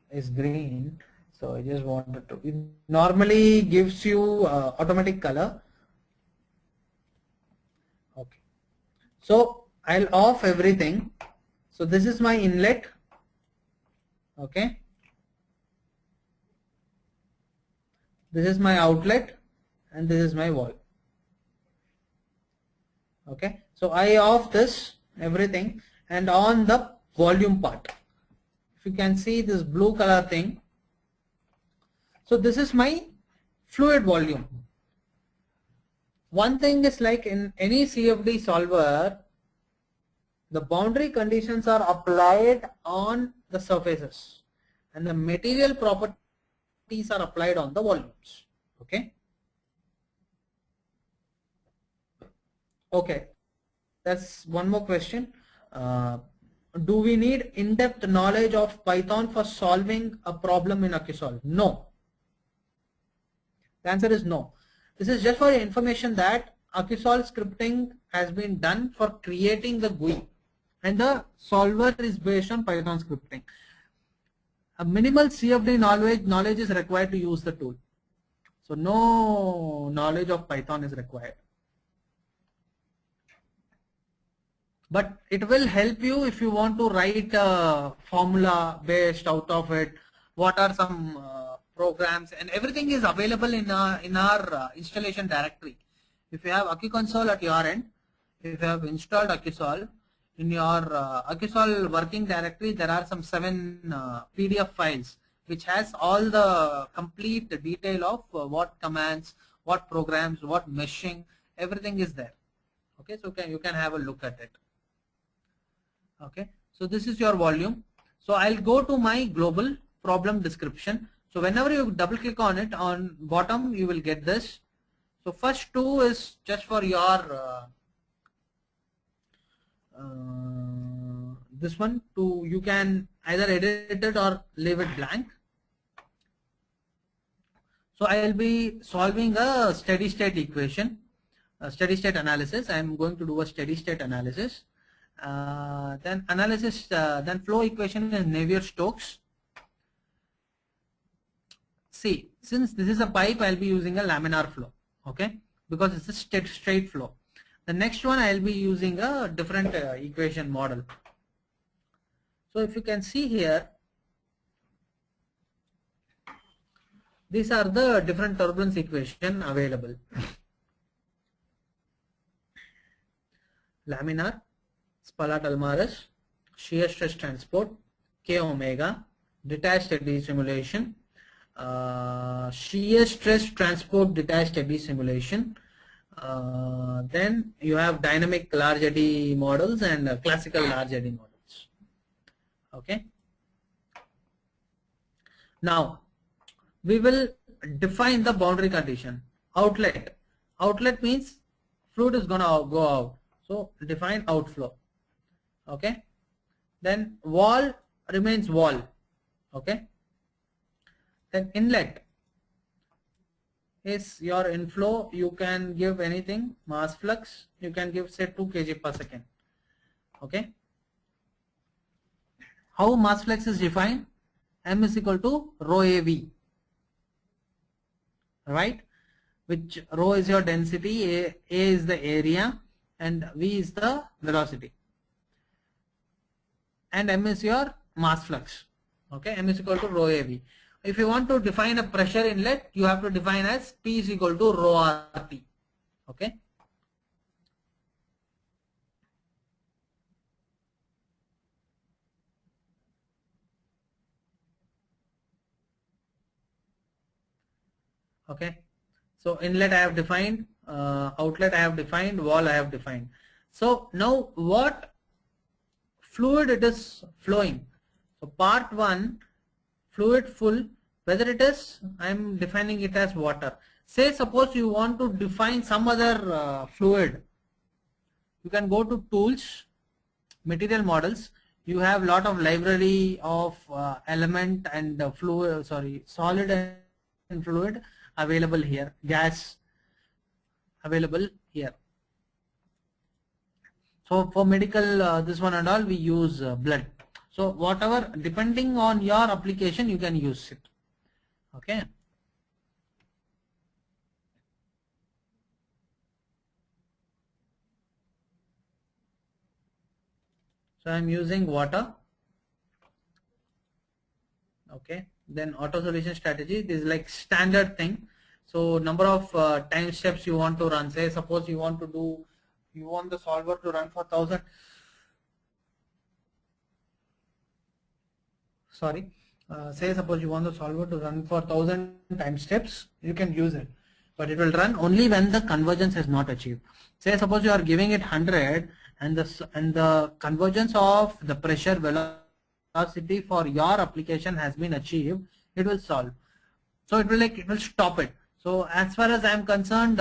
is green. So I just wanted to, it normally gives you automatic color. Okay, so I'll off everything. So this is my inlet. Okay, this is my outlet and this is my wall. Okay, so I off this everything and on the volume part, if you can see this blue color thing, so this is my fluid volume. One thing is, like in any CFD solver, the boundary conditions are applied on the surfaces and the material properties are applied on the volumes. Okay. Okay, that's one more question. Do we need in-depth knowledge of Python for solving a problem in AccuSolve? No. The answer is no. This is just for your information that AccuSolve scripting has been done for creating the GUI and the solver is based on Python scripting. A minimal CFD knowledge is required to use the tool. So no knowledge of Python is required. But it will help you if you want to write a formula based out of it. What are some programs, and everything is available in our installation directory. If you have AccuConsole at your end, if you have installed AccuSolve, in your AccuSolve working directory, there are some 7 PDF files which has all the complete detail of what commands, what programs, what meshing, everything is there. Okay, so you can have a look at it. Okay, so this is your volume. So I'll go to my global problem description. So whenever you double click on it, on bottom you will get this. So first 2 is just for your this one, to you can either edit it or leave it blank. So I will be solving a steady state equation, a steady state analysis. I am going to do a steady state analysis. Then analysis, then flow equation is Navier-Stokes. See, since this is a pipe, I'll be using a laminar flow, okay, because it's a straight flow. The next one I'll be using a different equation model. So if you can see here, these are the different turbulence equation available. Laminar, Spalart-Allmaras, shear stress transport, K omega, detached eddy simulation, shear stress transport detached eddy simulation, Then you have dynamic large eddy models and classical large eddy models. Okay. Now we will define the boundary condition. Outlet. Outlet means fluid is gonna go out. So define outflow. Okay. Then wall remains wall. Okay. Then inlet is your inflow. You can give anything. Mass flux. You can give say 2 kg per second. Okay. How mass flux is defined? M is equal to rho AV. Right? Which rho is your density, A is the area, and V is the velocity. And M is your mass flux. Okay, M is equal to rho AV. If you want to define a pressure inlet, you have to define as P is equal to rho RT. Okay. Okay. So inlet I have defined, outlet I have defined, wall I have defined. So now what fluid it is flowing. So part 1, fluid full, whether it is, I am defining it as water. Say suppose you want to define some other fluid. You can go to tools, material models. You have lot of library of element and fluid, sorry, solid and fluid available here, gas available here. So for medical this one and all we use blood. So whatever, depending on your application, you can use it. Okay. So I'm using water. Okay. Then auto solution strategy, this is like standard thing. So number of time steps you want to run. Say suppose you want to do, you want the solver to run for 1000. Sorry. Say suppose you want the solver to run for 1000 time steps, you can use it, but it will run only when the convergence is not achieved. Say suppose you are giving it 100 and the convergence of the pressure velocity for your application has been achieved, it will solve. So it will stop it. So as far as I am concerned,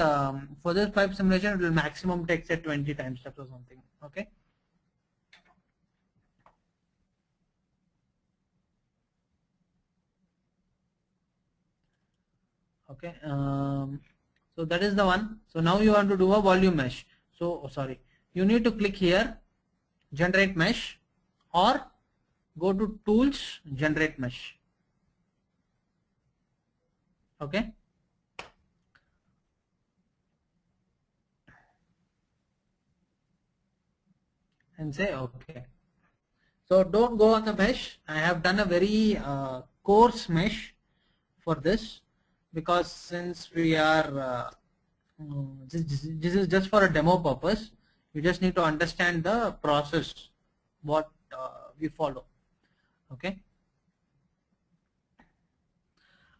for this pipe simulation, it will maximum take say 20 time steps or something. Okay. Okay. So that is the one. So now you want to do a volume mesh. So sorry, you need to click here, generate mesh, or go to tools, generate mesh. Okay. And say okay. So don't go on the mesh. I have done a very coarse mesh for this, because since we are this is just for a demo purpose. You just need to understand the process what we follow. Okay.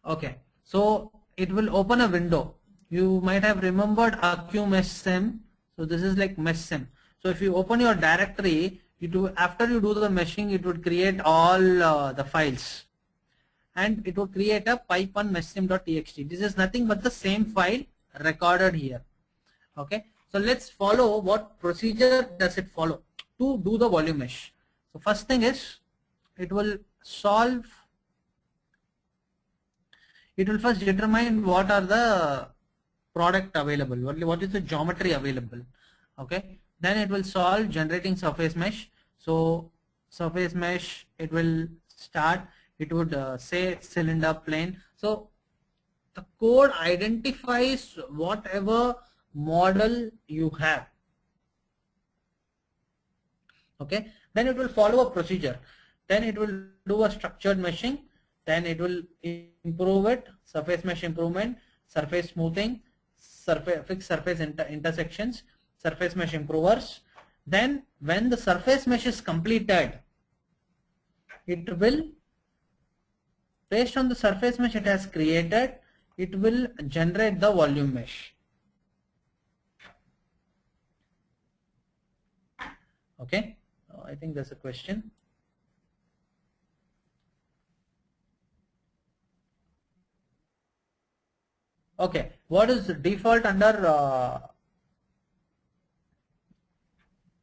Okay. So it will open a window. You might have remembered AccuMeshSim. So this is like meshsim. So if you open your directory, after you do the meshing, it would create all the files, and it would create a pipe1 meshsim.txt. This is nothing but the same file recorded here. Okay. So let's follow what procedure does it follow to do the volume mesh. So first thing is, it will solve. It will first determine what are the product available, what is the geometry available. Okay. Then it will solve generating surface mesh. So surface mesh, it will start, it would say cylinder plane. So the code identifies whatever model you have. Okay. Then it will follow a procedure. Then it will do a structured meshing. Then it will improve it, surface mesh improvement, surface smoothing, fix surface intersections, surface mesh improvers. Then when the surface mesh is completed, it will, based on the surface mesh it has created, it will generate the volume mesh. Okay, I think that's a question. Okay, what is the default under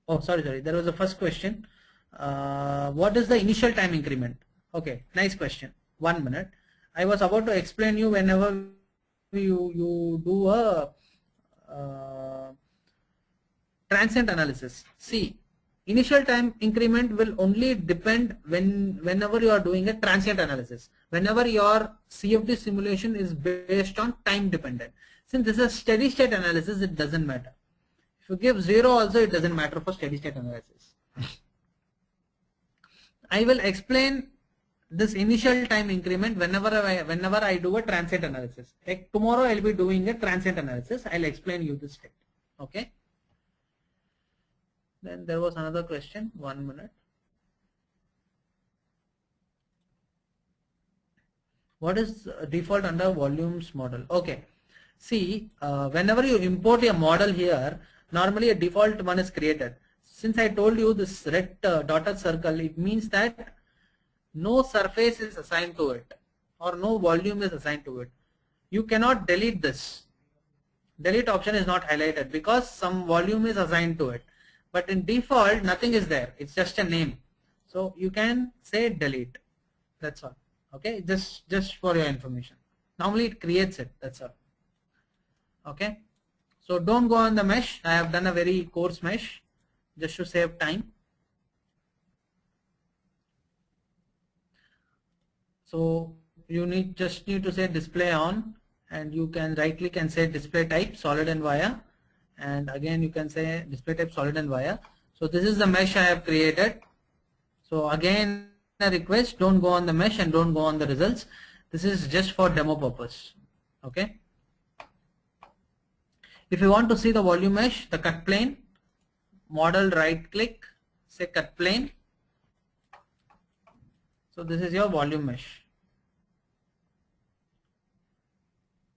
oh sorry, there was a first question. What is the initial time increment? Okay, nice question. 1 minute. I was about to explain you whenever you do a transient analysis. See, initial time increment will only depend whenever you are doing a transient analysis. Whenever your CFD simulation is based on time dependent. Since this is a steady state analysis, it doesn't matter. If you give 0 also, it doesn't matter for steady state analysis. I will explain this initial time increment whenever I do a transient analysis. Like tomorrow I'll be doing a transient analysis. I'll explain you this step. Okay. Then there was another question. 1 minute. What is default under volumes model? Okay. See, whenever you import a model here, normally a default one is created. Since I told you this red dotted circle, it means that no surface is assigned to it or no volume is assigned to it. You cannot delete this. Delete option is not highlighted because some volume is assigned to it. But in default, nothing is there. It's just a name. So you can say delete. That's all. Okay, just for your information. Normally it creates it. That's all. Okay. So don't go on the mesh. I have done a very coarse mesh just to save time. So you just need to say display on, and you can right click and say display type solid and via, and again you can say display type solid and via. So this is the mesh I have created. So again a request, don't go on the mesh and don't go on the results. This is just for demo purpose. Okay. If you want to see the volume mesh, the cut plane, model, right click, say cut plane. So this is your volume mesh.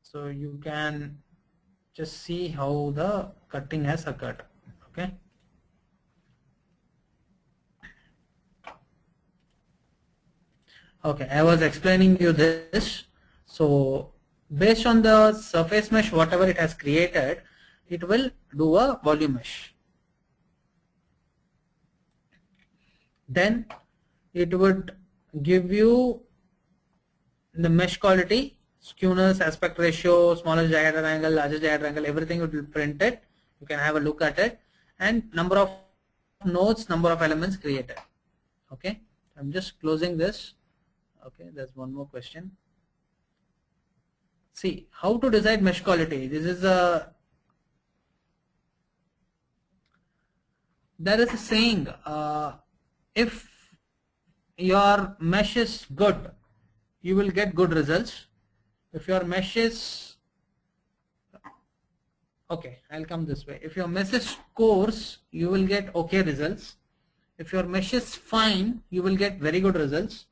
So you can just see how the cutting has occurred. Okay. Okay, I was explaining you this. So based on the surface mesh, whatever it has created, it will do a volume mesh. Then it would give you the mesh quality, skewness, aspect ratio, smallest diameter angle, largest diameter angle, everything would be printed. You can have a look at it, and number of nodes, number of elements created. Okay, I'm just closing this. Okay, there's one more question. See, how to decide mesh quality. This is a, there is a saying, if your mesh is good, you will get good results. If your mesh is, okay, I'll come this way. If your mesh is coarse, you will get okay results. If your mesh is fine, you will get very good results.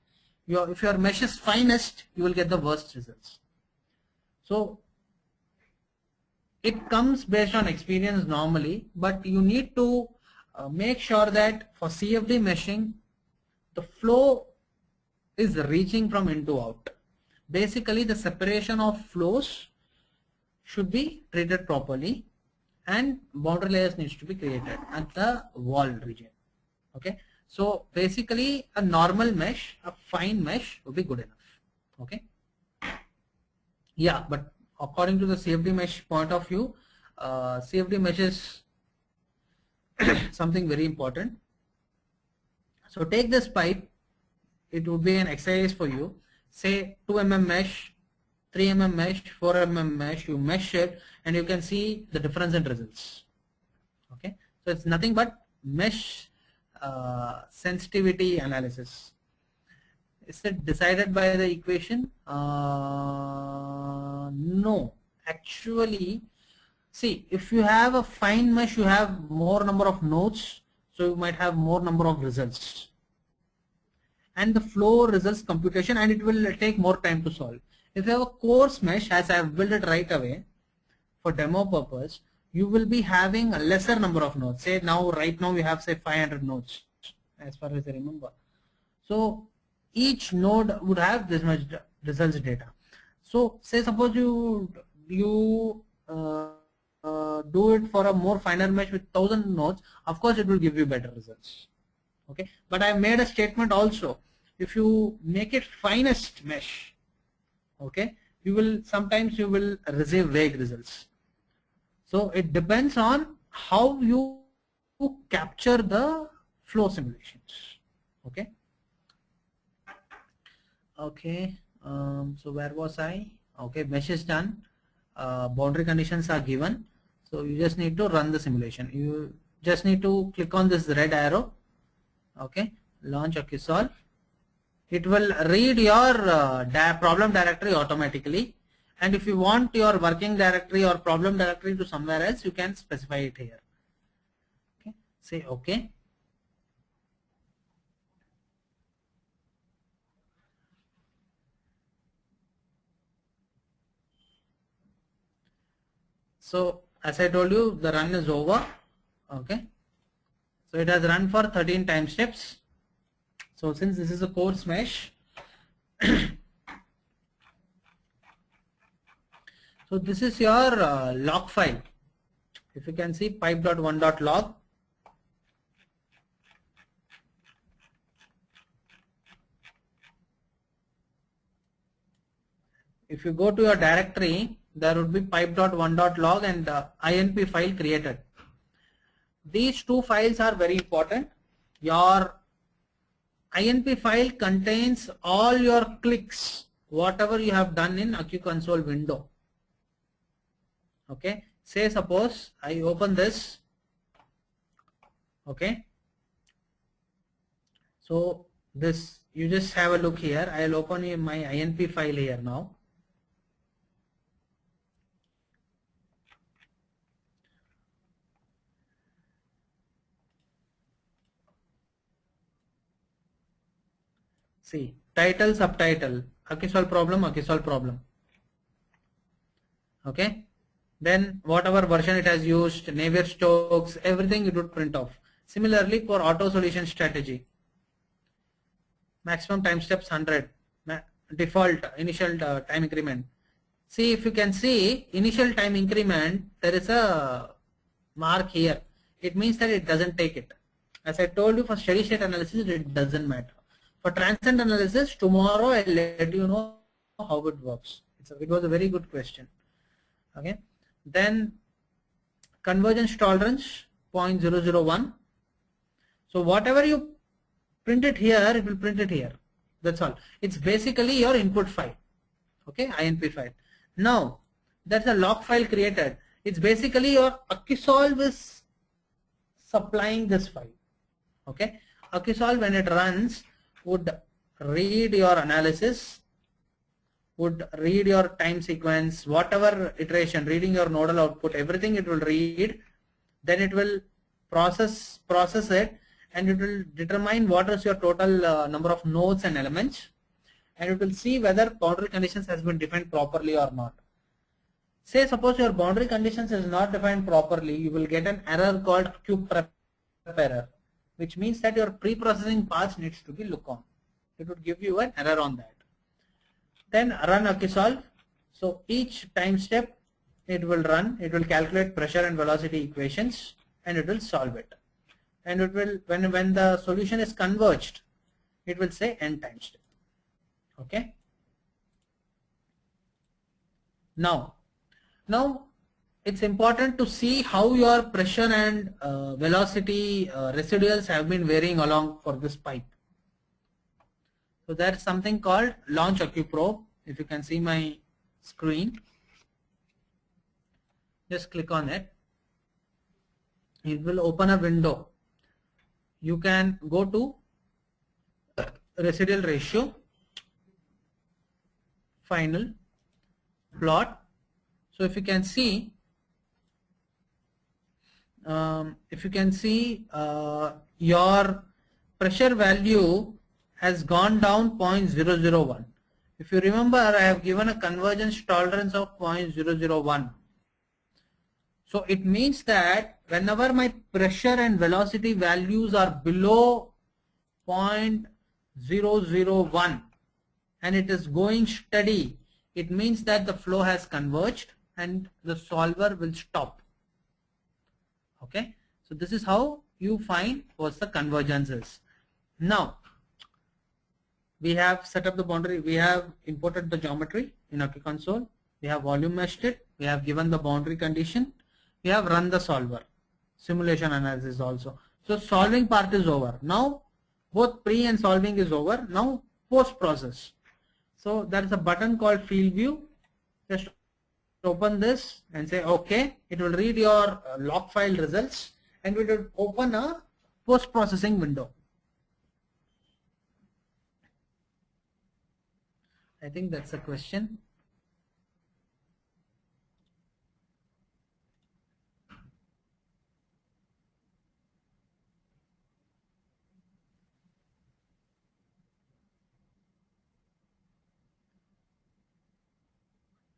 If your mesh is finest, you will get the worst results. So it comes based on experience normally, but you need to make sure that for CFD meshing, the flow is reaching from in to out. Basically, the separation of flows should be treated properly, and boundary layers needs to be created at the wall region. Okay. So basically a normal mesh, a fine mesh would be good enough. Okay. Yeah, but according to the CFD mesh point of view, CFD mesh is something very important. So take this pipe, it would be an exercise for you. Say 2 mm mesh, 3 mm mesh, 4 mm mesh, you mesh it and you can see the difference in results. Okay. So it's nothing but mesh sensitivity analysis. Is it decided by the equation? No, actually, see, if you have a fine mesh, you have more number of nodes, so you might have more number of results, and the flow results computation, and it will take more time to solve. If you have a coarse mesh, as I have built it right away for demo purpose, you will be having a lesser number of nodes. Say now, right now we have say 500 nodes as far as I remember. So each node would have this much results data. So say suppose you do it for a more finer mesh with 1000 nodes, of course it will give you better results. Okay, but I made a statement also, if you make it finest mesh, okay, you will sometimes you will receive vague results. So it depends on how you capture the flow simulations. Okay. Okay. So where was I? Okay, mesh is done. Boundary conditions are given. So you just need to run the simulation. You just need to click on this red arrow. Okay. Launch AccuSolve. It will read your problem directory automatically. And if you want your working directory or problem directory to somewhere else, you can specify it here. Okay. Say OK. So as I told you, the run is over. Okay. So it has run for 13 time steps. So since this is a coarse mesh, so this is your log file. If you can see pipe.1.log. If you go to your directory, there would be pipe.1.log and INP file created. These two files are very important. Your INP file contains all your clicks, whatever you have done in AccuConsole window. Okay, say suppose I open this. Okay, so this, you just have a look here. I'll open my INP file here now. See, title, subtitle, AccuSolve problem. Okay. Then whatever version it has used, Navier-Stokes, everything it would print off. Similarly for auto solution strategy, maximum time steps 100, default initial time increment. See, if you can see initial time increment, there is a mark here. It means that it doesn't take it. As I told you, for steady state analysis, it doesn't matter. For transient analysis, tomorrow I'll let you know how it works. It was a very good question. Okay. Then convergence tolerance 0.001. So whatever you print it here, it will print it here. That's all. It's basically your input file. Okay, INP file. Now that's a log file created. It's basically your AccuSolve is supplying this file. Okay, AccuSolve when it runs would read your analysis, would read your time sequence, whatever iteration, reading your nodal output, everything it will read. Then it will process it, and it will determine what is your total number of nodes and elements, and it will see whether boundary conditions has been defined properly or not. Say suppose your boundary conditions is not defined properly, you will get an error called AccuPrep error, which means that your pre-processing path needs to be looked on. It would give you an error on that. Then run AccuSolve. So each time step it will run, it will calculate pressure and velocity equations, and it will solve it. And it will, when the solution is converged, it will say end time step. Okay. Now it's important to see how your pressure and velocity residuals have been varying along for this pipe. So there's something called launch AccuProbe. If you can see my screen, just click on it. It will open a window. You can go to residual ratio, final, plot. So if you can see, your pressure value has gone down 0.001. If you remember, I have given a convergence tolerance of 0.001. So it means that whenever my pressure and velocity values are below 0.001 and it is going steady, it means that the flow has converged and the solver will stop. Okay, so this is how you find what the convergence is. Now we have set up the boundary, we have imported the geometry in Accu console, we have volume meshed it, we have given the boundary condition, we have run the solver, simulation analysis also. So solving part is over. Now both pre and solving is over. Now post process. So there is a button called field view. Just open this and say okay. It will read your log file results and it will open a post processing window. I think that's a question.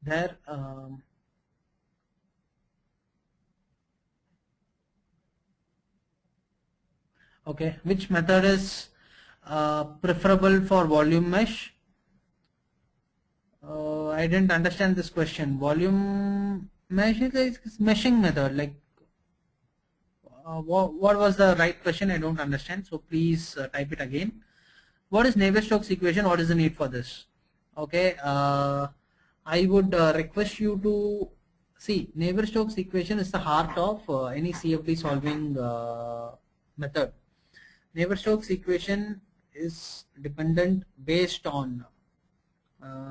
There okay, which method is preferable for volume mesh? I didn't understand this question. Volume mesh is meshing method. Like, what was the right question? I don't understand. So please type it again. What is Navier-Stokes equation? What is the need for this? Okay, I would request you to see Navier-Stokes equation is the heart of any CFD solving method. Navier-Stokes equation is dependent based on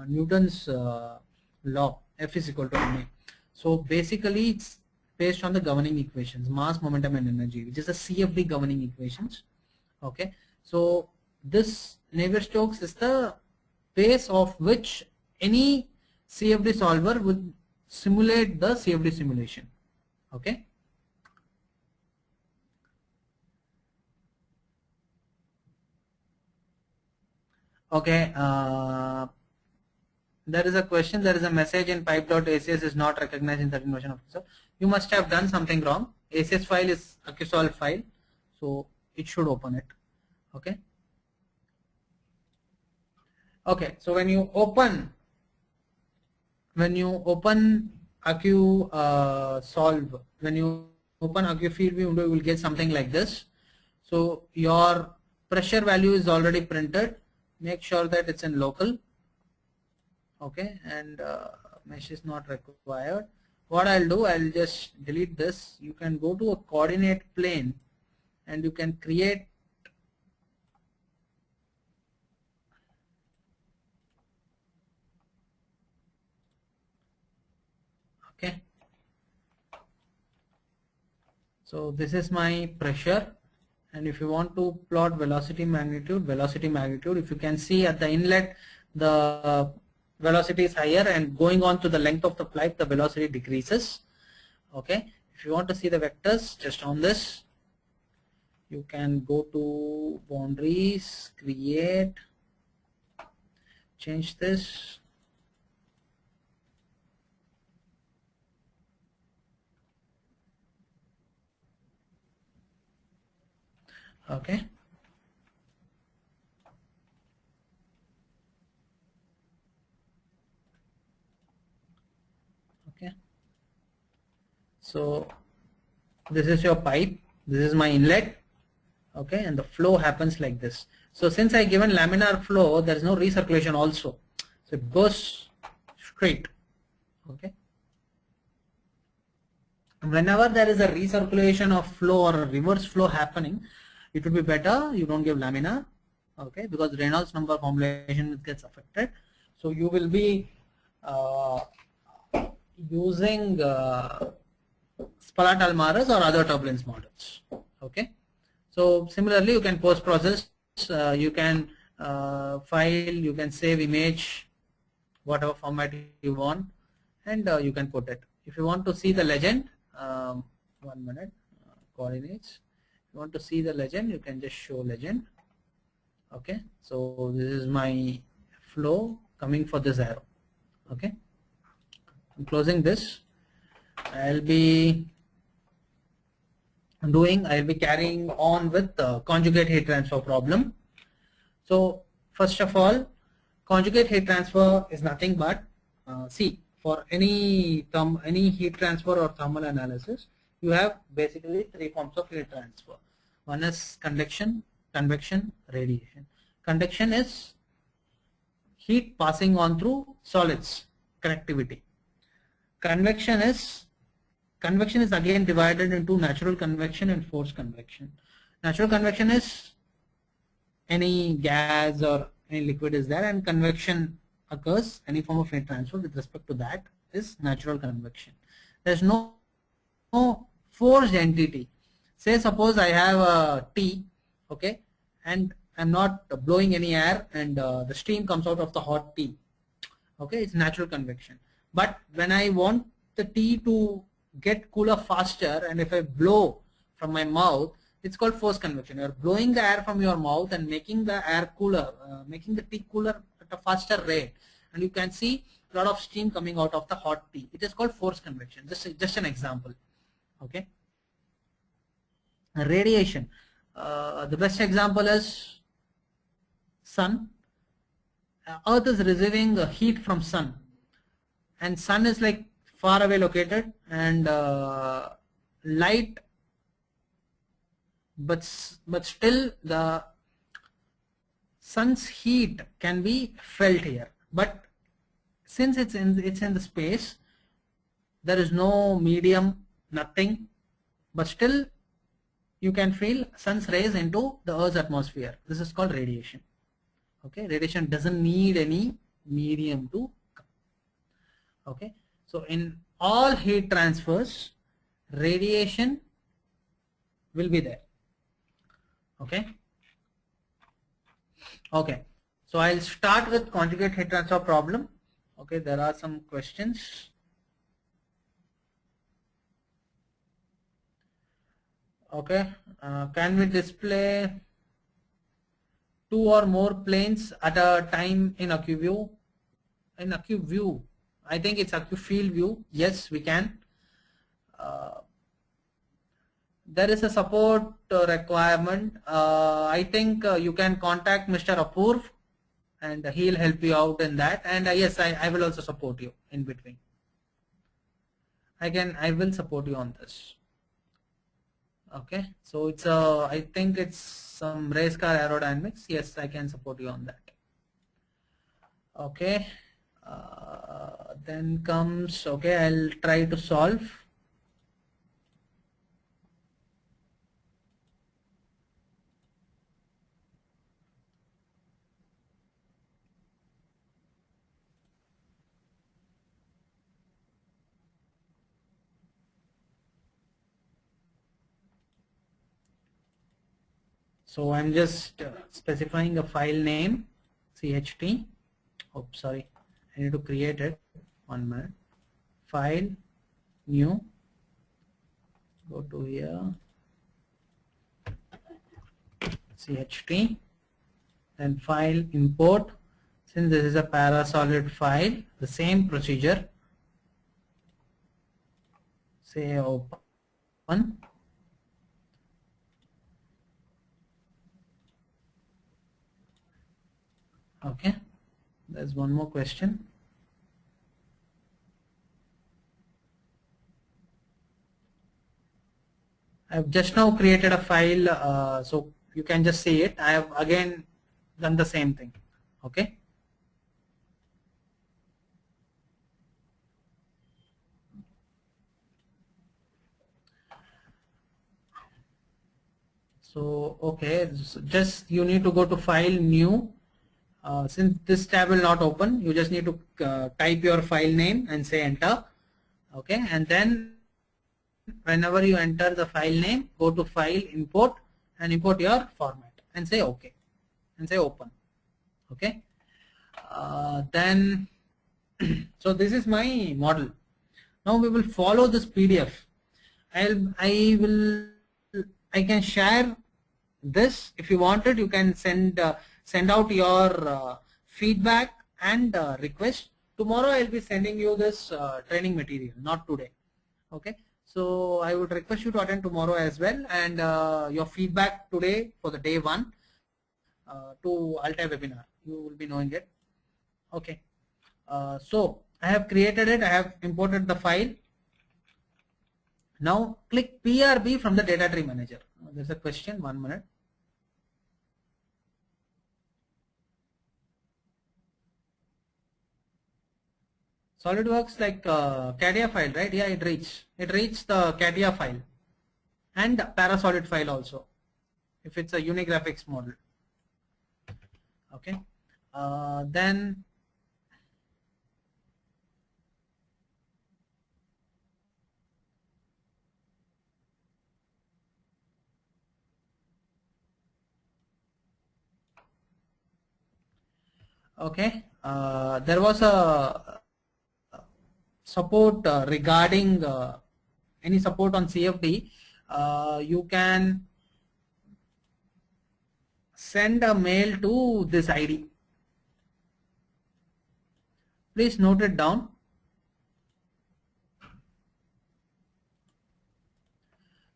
Newton's law, F is equal to ma. So basically it's based on the governing equations, mass, momentum and energy, which is the CFD governing equations. Okay, so this Navier-Stokes is the base of which any CFD solver would simulate the CFD simulation. Okay. Okay, there is a question, there is a message in pipe.acs is not recognized in 13th version of AccuSolve. You must have done something wrong. ACS file is AccuSolve file, so it should open it. Okay. Okay, so when you open AccuSolve, when you open Accu field view window, you will get something like this. So your pressure value is already printed. Make sure that it's in local. Okay, and mesh is not required. What I'll do, I'll just delete this. You can go to a coordinate plane and you can create okay. So this is my pressure, and if you want to plot velocity magnitude, if you can see at the inlet the velocity is higher and going on to the length of the pipe the velocity decreases. Okay, if you want to see the vectors, just on this you can go to boundaries, create, change this, okay. Okay, so this is your pipe, this is my inlet, okay, and the flow happens like this. So since I given laminar flow, there is no recirculation also, so it goes straight. Okay, whenever there is a recirculation of flow or a reverse flow happening, it would be better you don't give laminar, okay, because Reynolds number formulation gets affected. So you will be using Spalart-Almaraz or other turbulence models. Okay, so similarly you can post process, you can file, you can save image, whatever format you want, and you can put it. If you want to see the legend, 1 minute, coordinates, if you want to see the legend, you can just show legend. Okay, so this is my flow coming for this arrow. Okay, I'm closing this. I'll be carrying on with the conjugate heat transfer problem. So first of all, conjugate heat transfer is nothing but see, for any heat transfer or thermal analysis, you have basically three forms of heat transfer. One is convection, radiation. Convection is heat passing on through solids, conductivity. Convection is again divided into natural convection and forced convection. Natural convection is any gas or any liquid is there, and convection occurs, any form of heat transfer with respect to that is natural convection. There's no forced entity. Say suppose I have a tea, okay, and I'm not blowing any air, and the steam comes out of the hot tea, okay, it's natural convection. But when I want the tea to get cooler faster, and if I blow from my mouth, it's called forced convection. You're blowing the air from your mouth and making the air cooler, making the tea cooler at a faster rate, and you can see a lot of steam coming out of the hot tea. It is called forced convection. Just an example. Okay. Radiation. The best example is sun. Earth is receiving heat from sun, and sun is like far away located, and light, but still the sun's heat can be felt here. But since it's in the space, there is no medium, nothing, but still you can feel sun's rays into the Earth's atmosphere. This is called radiation. Okay, radiation doesn't need any medium to come. Okay, so in all heat transfers, radiation will be there. Okay. Okay, so I'll start with conjugate heat transfer problem. Okay, there are some questions. Okay, can we display two or more planes at a time in acute view? In acute view, I think it's acute field view. Yes, we can. There is a support requirement. I think you can contact Mr. Apurv, and he'll help you out in that. And yes, I will also support you in between. I will support you on this. Okay, so it's I think it's some race car aerodynamics. Yes, I can support you on that. Okay, then comes, okay, I'll try to solve. So I'm just specifying a file name, CHT. Oh, sorry, I need to create it. 1 minute. File, new. Go to here, CHT. Then file, import. Since this is a parasolid file, the same procedure. Say open. Okay, there's one more question. I've just now created a file, so you can just see it. I have again done the same thing. Okay. So okay, so just you need to go to file, new. Since this tab will not open, you just need to type your file name and say enter. Okay, and then whenever you enter the file name, go to file, import, and import your format and say okay and say open. Okay, then so this is my model. Now we will follow this PDF. I can share this. If you want it, you can send out your feedback and request. Tomorrow I'll be sending you this training material, not today. Okay, so I would request you to attend tomorrow as well, and your feedback today for the day 1 to Altair webinar, you will be knowing it. Okay, so I have created it, I have imported the file. Now click PRB from the data tree manager. There's a question, 1 minute. SolidWorks like CATIA file, right? Yeah, it reads the CATIA file and Parasolid file also, if it's a Unigraphics model. Okay, then okay, there was a support regarding any support on CFD. You can send a mail to this ID. Please note it down.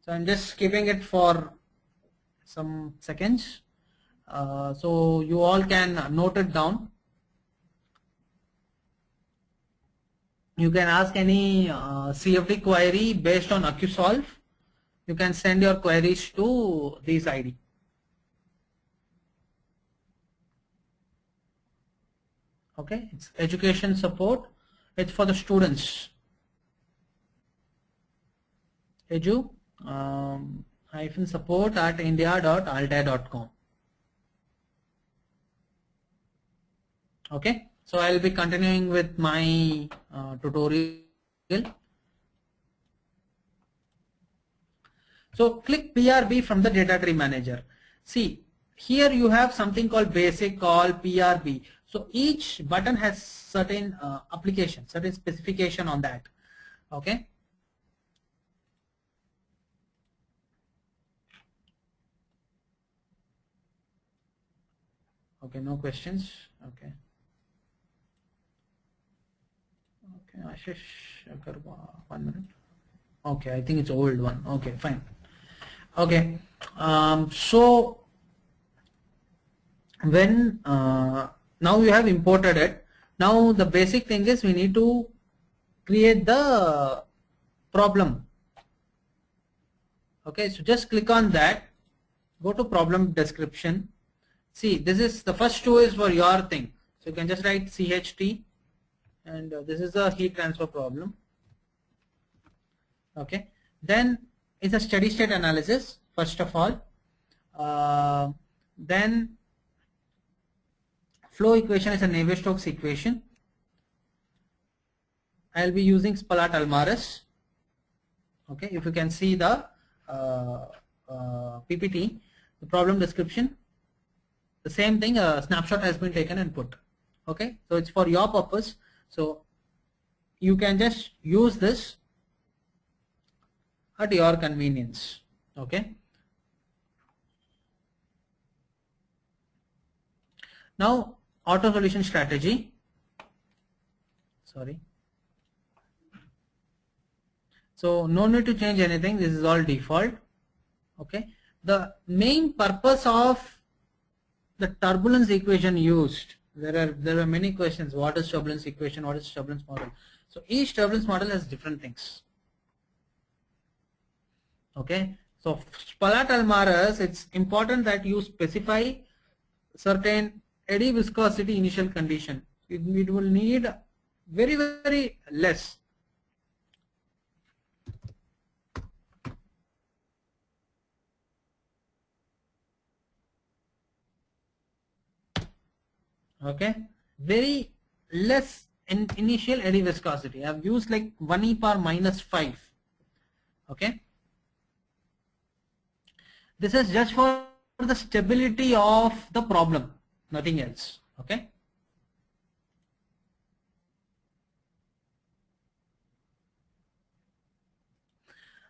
So I'm just keeping it for some seconds, so you all can note it down. You can ask any CFD query based on AccuSolve. You can send your queries to this ID. Okay, it's education support. It's for the students. Edu support at india.altair.com. Okay, so I'll be continuing with my tutorial. So click PRB from the data tree manager. See, here you have something called basic, call, PRB. So each button has certain application, certain specification on that. Okay. Okay, no questions. Okay. Okay, Ashish Agarwal, 1 minute. Okay, I think it's old one. Okay, fine. Okay, so when now you have imported it, now the basic thing is we need to create the problem. Okay, so just click on that, go to problem description. See, this is the first two is for your thing, so you can just write CHT, and this is a heat transfer problem. Okay, then it's a steady state analysis first of all. Then flow equation is a Navier-Stokes equation. I'll be using Spalart-Almaraz. Okay, if you can see the PPT, the problem description, the same thing, a snapshot has been taken and put. Okay, so it's for your purpose, so you can just use this at your convenience. Okay, now auto solution strategy. Sorry, so no need to change anything, this is all default. Okay, the main purpose of the turbulence equation used, there are many questions. What is turbulence equation? What is turbulence model? So each turbulence model has different things. Okay, so Spalart-Almaraz, it's important that you specify certain eddy viscosity initial condition. It will need very less. Okay, very less in initial eddy viscosity. I have used like 1 e power -5. Okay, this is just for the stability of the problem, nothing else. Okay,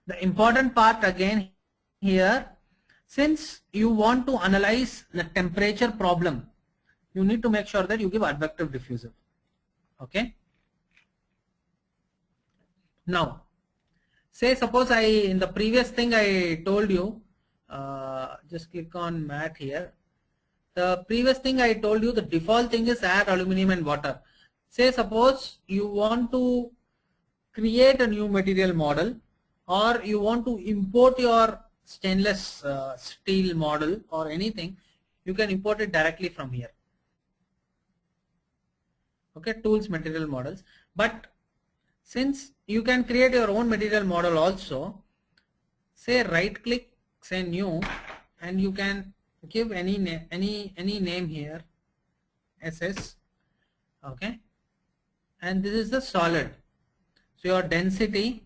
the important part again here, since you want to analyze the temperature problem, you need to make sure that you give advective diffusive. Okay, now Say suppose in the previous thing I told you, just click on mat here. The previous thing I told you, the default thing is add aluminum and water. Say suppose you want to create a new material model, or you want to import your stainless steel model or anything, you can import it directly from here. Okay, tools, material models. But since you can create your own material model also, say right click, say new, and you can give any name here, SS. Okay, and this is the solid. So your density,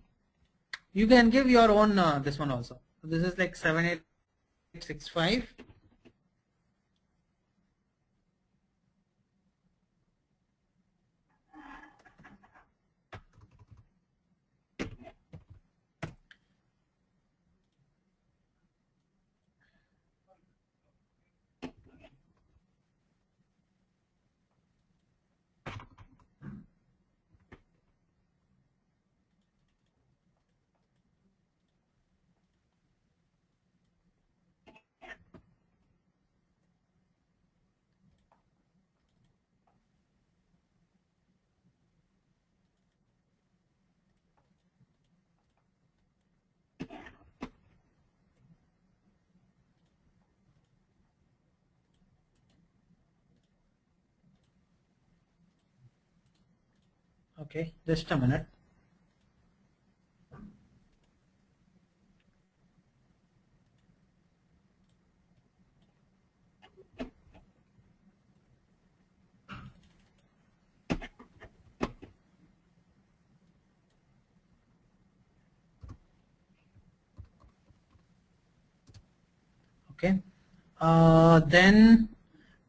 you can give your own this one also. So this is like 7865. Okay, just a minute. Okay, then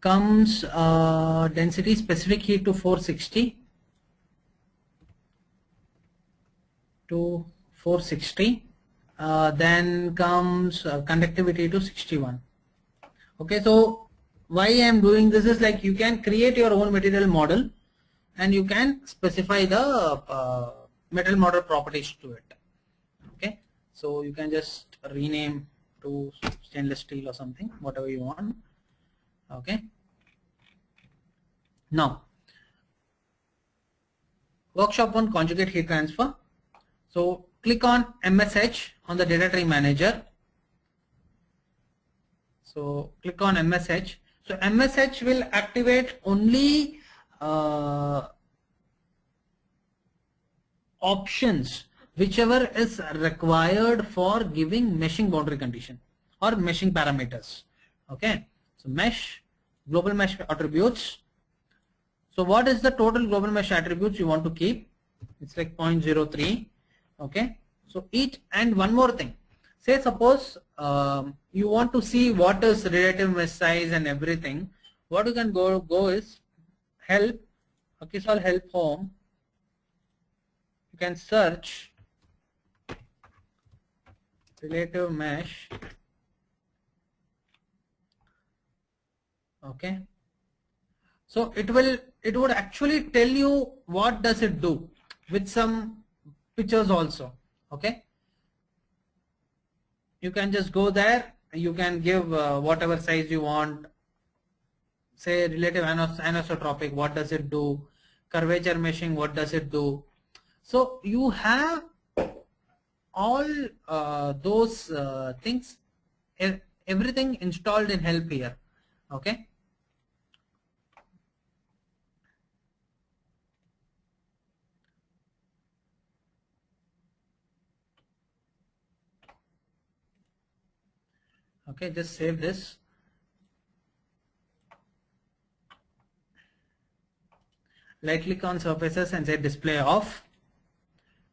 comes density specific heat to 460 to 460. Then comes conductivity to 61. Okay, so why I am doing this is like you can create your own material model and you can specify the material model properties to it. Okay, so you can just rename to stainless steel or something, whatever you want. Okay, now workshop on conjugate heat transfer. So click on MSH on the data tree manager. So click on MSH. So MSH will activate only options whichever is required for giving meshing boundary condition or meshing parameters. Okay, so mesh, global mesh attributes. So what is the total global mesh attributes you want to keep? It's like 0.03. Okay, so each, and one more thing, say suppose you want to see what is relative mesh size and everything. What you can go is help, okay, so help home. You can search relative mesh. Okay, so it would actually tell you what does it do with some pictures also. Okay, you can just go there, you can give whatever size you want. Say relative anisotropic, what does it do? Curvature meshing, what does it do? So you have all those things, everything installed in help here. Okay, okay, just save this. Right click on surfaces and say display off.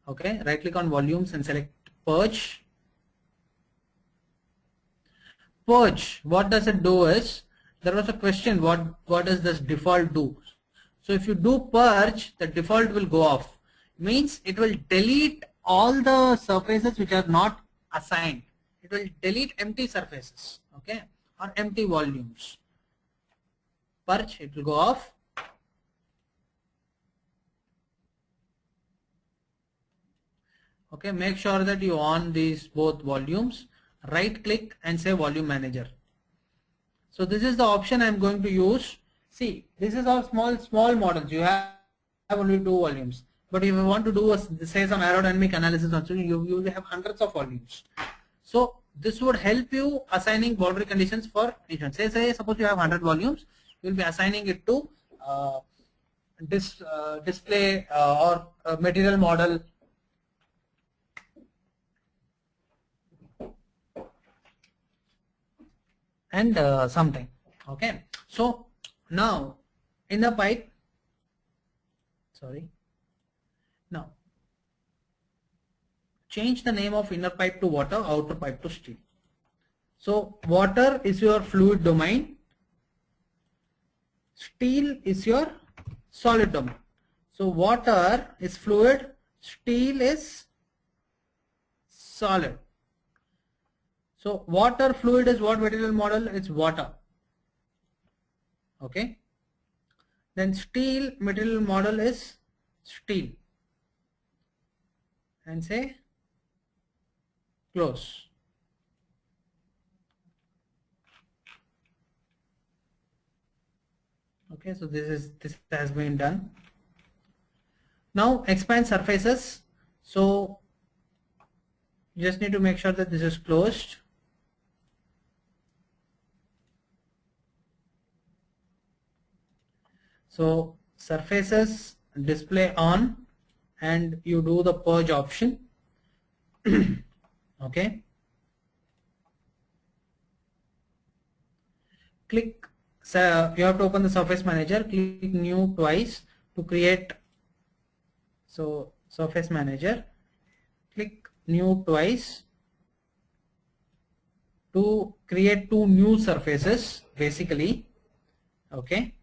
Okay, right click on volumes and select purge. Purge, what does it do is, there was a question, what does this default do? So if you do purge, the default will go off. Means it will delete all the surfaces which are not assigned. It will delete empty surfaces, okay, or empty volumes. Purge, it will go off. Okay, make sure that you on these both volumes, right click and say volume manager. So this is the option I'm going to use. See, this is all small models. You have only 2 volumes. But if you want to do say some aerodynamic analysis also, you will have hundreds of volumes. So this would help you assigning boundary conditions for each one. Say suppose you have 100 volumes, you will be assigning it to display or material model and something. Okay, so now inner pipe, sorry, now change the name of inner pipe to water, outer pipe to steel. So water is your fluid domain, steel is your solid domain. So water is fluid, steel is solid. So water fluid is what material model? It's water. Okay. Then steel material model is steel. And say close. Okay, so this has been done. Now expand surfaces. So you just need to make sure that this is closed. So surfaces display on and you do the purge option. Okay. Click, so you have to open the surface manager, click new twice to create. So surface manager, click new twice to create 2 new surfaces basically. Okay.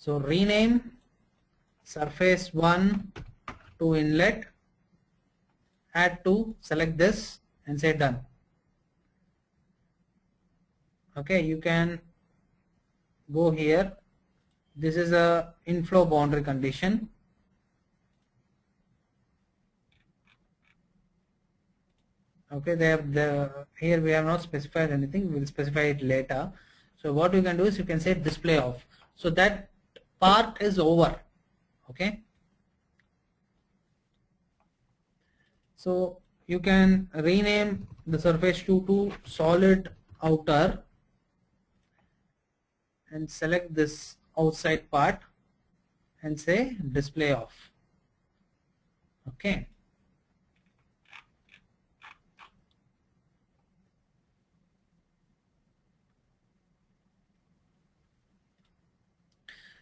So rename surface 1 to inlet, add to, select this and say done. Okay, you can go here. This is a inflow boundary condition. Okay, here we have not specified anything, we will specify it later. So what you can do is you can say display off. So that part is over. Okay. So you can rename the surface to solid outer and select this outside part and say display off. Okay.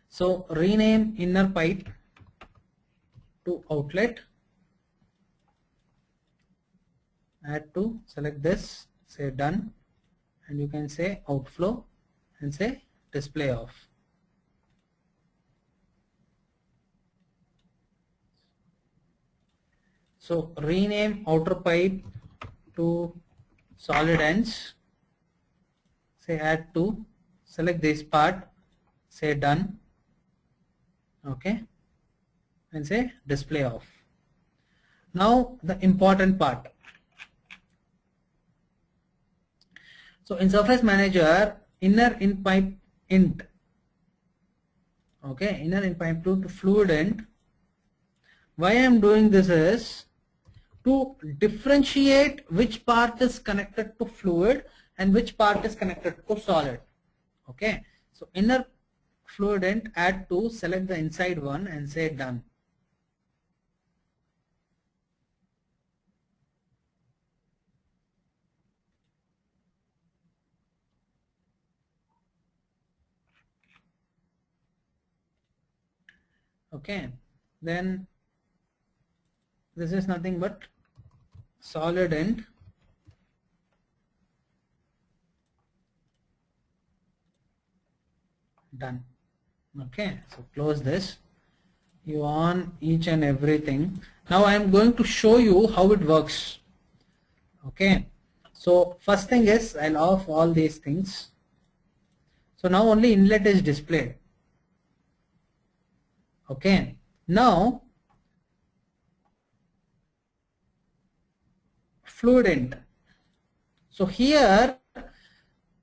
So rename inner pipe to outlet, add to, select this, say done, and you can say outflow and say display off. So rename outer pipe to solid ends, say add to, select this part, say done. Okay, and say display off. Now the important part. So in surface manager, inner in pipe int. Okay, inner in pipe to fluid end. Why I am doing this is to differentiate which part is connected to fluid and which part is connected to solid. Okay, so inner fluid end, add to, select the inside one and say done. Okay, then this is nothing but solid end. Done. Okay, so close this. you on each and everything. Now I am going to show you how it works. Okay, so first thing is I'll off all these things. So now only inlet is displayed. Okay, now fluidant. So here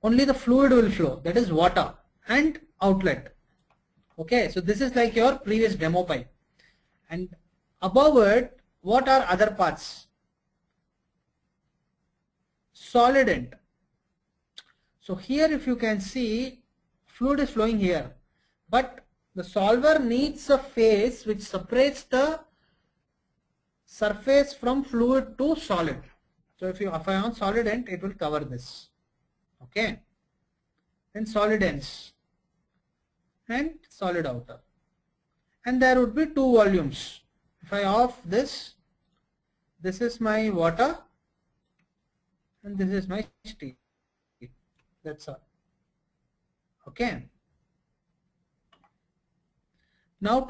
only the fluid will flow, that is water and outlet. Okay, so this is like your previous demo pipe, and above it what are other parts? Solidant. So here if you can see, fluid is flowing here, but the solver needs a phase which separates the surface from fluid to solid. So if I on solidant, it will cover this. Okay, then solidants and solid outer, and there would be two volumes. If I off this, this is my water and this is my steel. That's all. Okay, now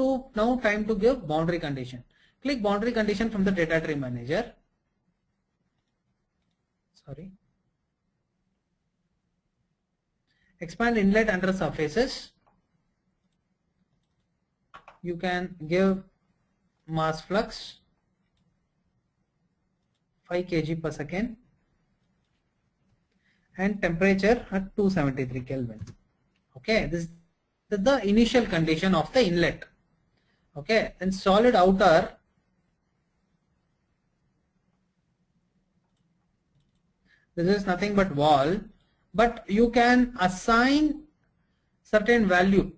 time to give boundary condition. Click boundary condition from the data tree manager. Sorry, expand inlet under surfaces. You can give mass flux 5 kg per second and temperature at 273 Kelvin. Okay, this is the initial condition of the inlet. Okay, and solid outer, this is nothing but wall, but you can assign certain value.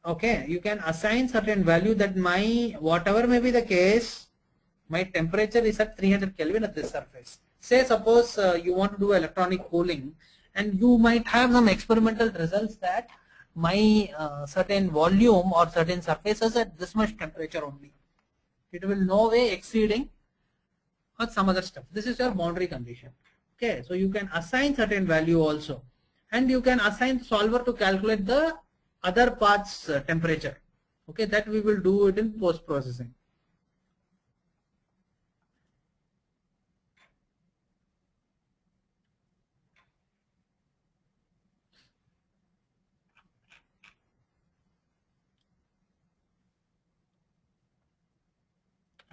Okay, you can assign certain value that my, whatever may be the case, my temperature is at 300 Kelvin at this surface. Say suppose you want to do electronic cooling, and you might have some experimental results that my certain volume or certain surfaces at this much temperature only. It will no way exceeding or some other stuff. This is your boundary condition. Okay, so you can assign certain value also, and you can assign solver to calculate the other parts temperature. Okay, that we will do it in post processing.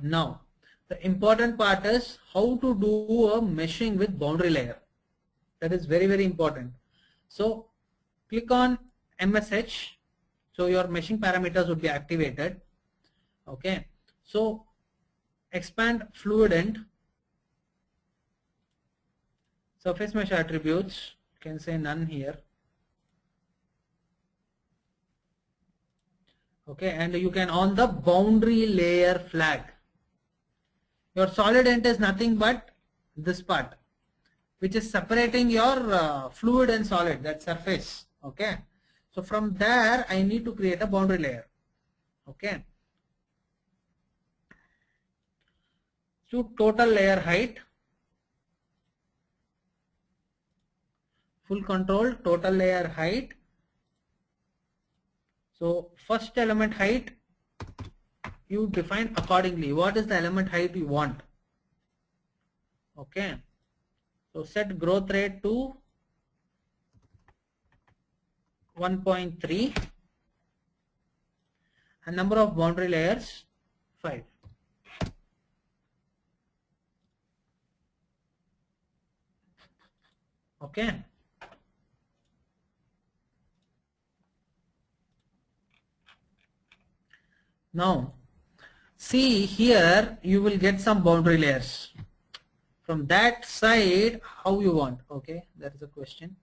Now the important part is how to do a meshing with boundary layer. That is very, very important. So click on MSH, so your meshing parameters would be activated. Okay, so expand fluidant, surface mesh attributes, you can say none here. Okay, and you can on the boundary layer flag. Your solidant is nothing but this part, which is separating your fluid and solid, that surface. Okay, so from there I need to create a boundary layer. Okay, so total layer height, full control, total layer height. So first element height you define accordingly. What is the element height you want? Okay, so set growth rate to 1.3 and number of boundary layers 5. Okay, now see here, you will get some boundary layers from that side. How you want? Okay, that is a question.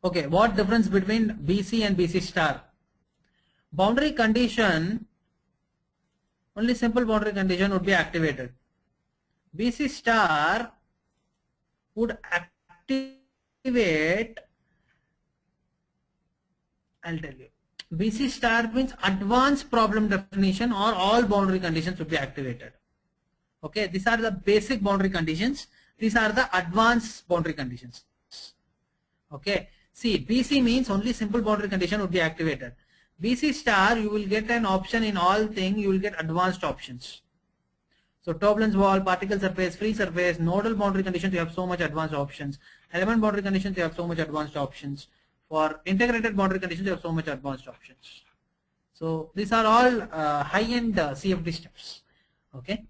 Okay, what difference between BC and BC star? Boundary condition, only simple boundary condition would be activated. BC star would activate, I'll tell you. BC star means advanced problem definition, or all boundary conditions would be activated. Okay, these are the basic boundary conditions. These are the advanced boundary conditions. Okay, See, BC means only simple boundary condition would be activated. BC star, you will get an option in all thing, you will get advanced options. So turbulence wall, particle surface, free surface, nodal boundary conditions, you have so much advanced options. Element boundary conditions, you have so much advanced options. For integrated boundary conditions, you have so much advanced options. So these are all high-end CFD steps. Okay.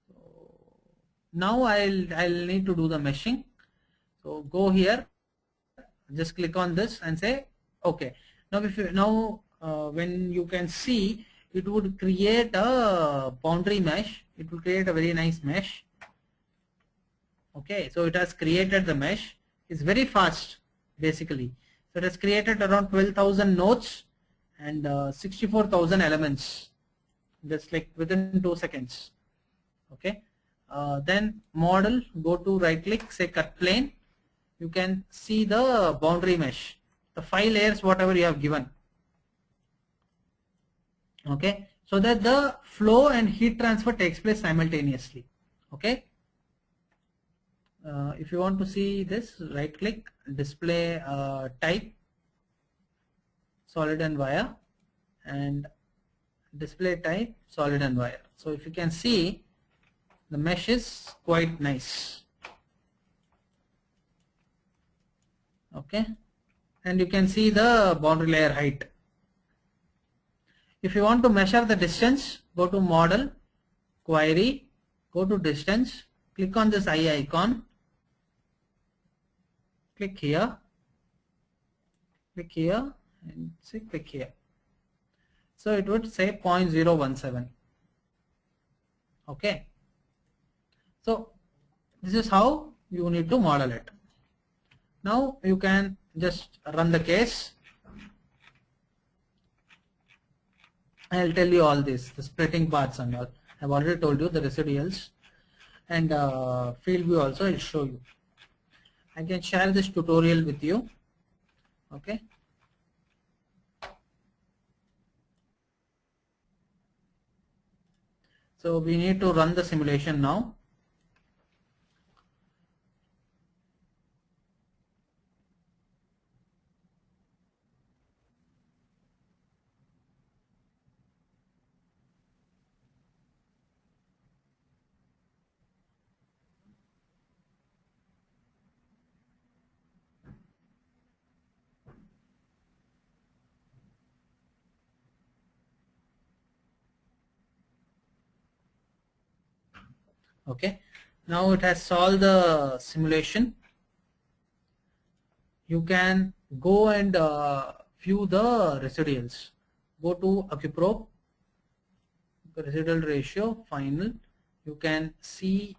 So now I'll need to do the meshing. So go here, just click on this and say okay. Now when you can see, it would create a boundary mesh. It will create a very nice mesh. Okay, so it has created the mesh. It's very fast basically. So it has created around 12,000 nodes and 64,000 elements, just like within 2 seconds. Okay, then model, go to right click, say cut plane. You can see the boundary mesh, the 5 layers whatever you have given. Okay, so that the flow and heat transfer takes place simultaneously. Okay, if you want to see this, right click, display type, solid and wire, and display type, solid and wire. So if you can see, the mesh is quite nice. Okay, and you can see the boundary layer height. If you want to measure the distance, go to model, query, go to distance, click on this eye icon, click here, and say click here. So it would say 0.017. Okay, so this is how you need to model it. Now you can just run the case. I'll tell you all this, the splitting parts and all. I've already told you the residuals, and field view also I'll show you. I can share this tutorial with you. Okay. So we need to run the simulation now. Okay, now it has solved the simulation. You can go and view the residuals. Go to AccuProbe, residual ratio, final. You can see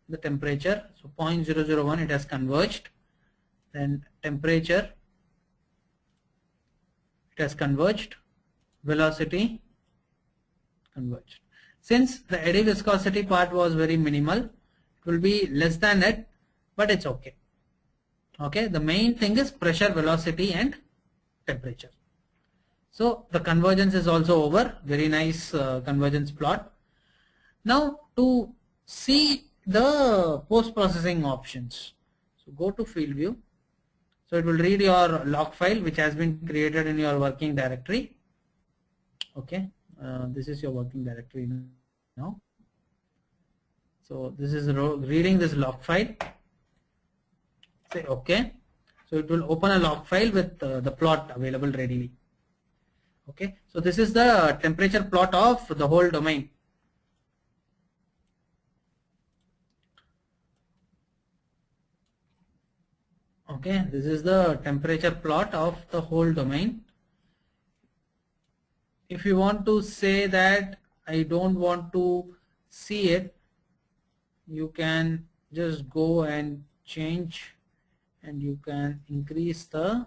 the temperature. So 0.001, it has converged. Then temperature, it has converged. Velocity, converged. Since the eddy viscosity part was very minimal, it will be less than it, but it's okay. Okay, the main thing is pressure, velocity and temperature. So the convergence is also over. Very nice convergence plot. Now to see the post-processing options, so go to field view. So it will read your log file which has been created in your working directory. Okay, this is your working directory now. So this is reading this log file. Say okay. So it will open a log file with the plot available readily. Okay, so this is the temperature plot of the whole domain. Okay, this is the temperature plot of the whole domain. If you want to say that I don't want to see it, you can just go and change, and you can increase the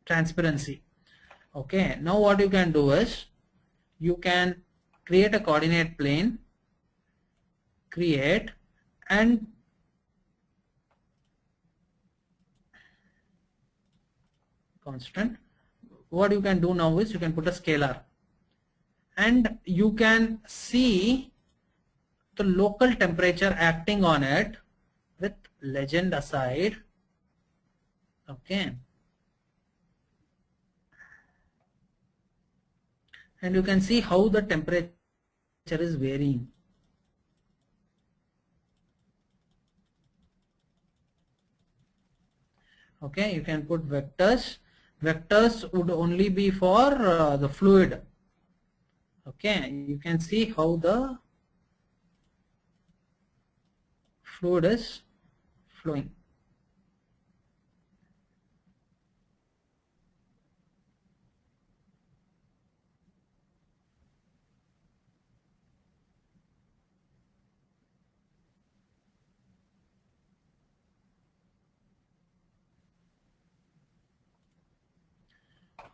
transparency. Okay, now what you can do is you can create a coordinate plane, create, and constant. What you can do now is you can put a scalar, and you can see the local temperature acting on it with legend aside. Okay, and you can see how the temperature is varying. Okay, you can put vectors. Vectors would only be for the fluid. Okay, you can see how the fluid is flowing.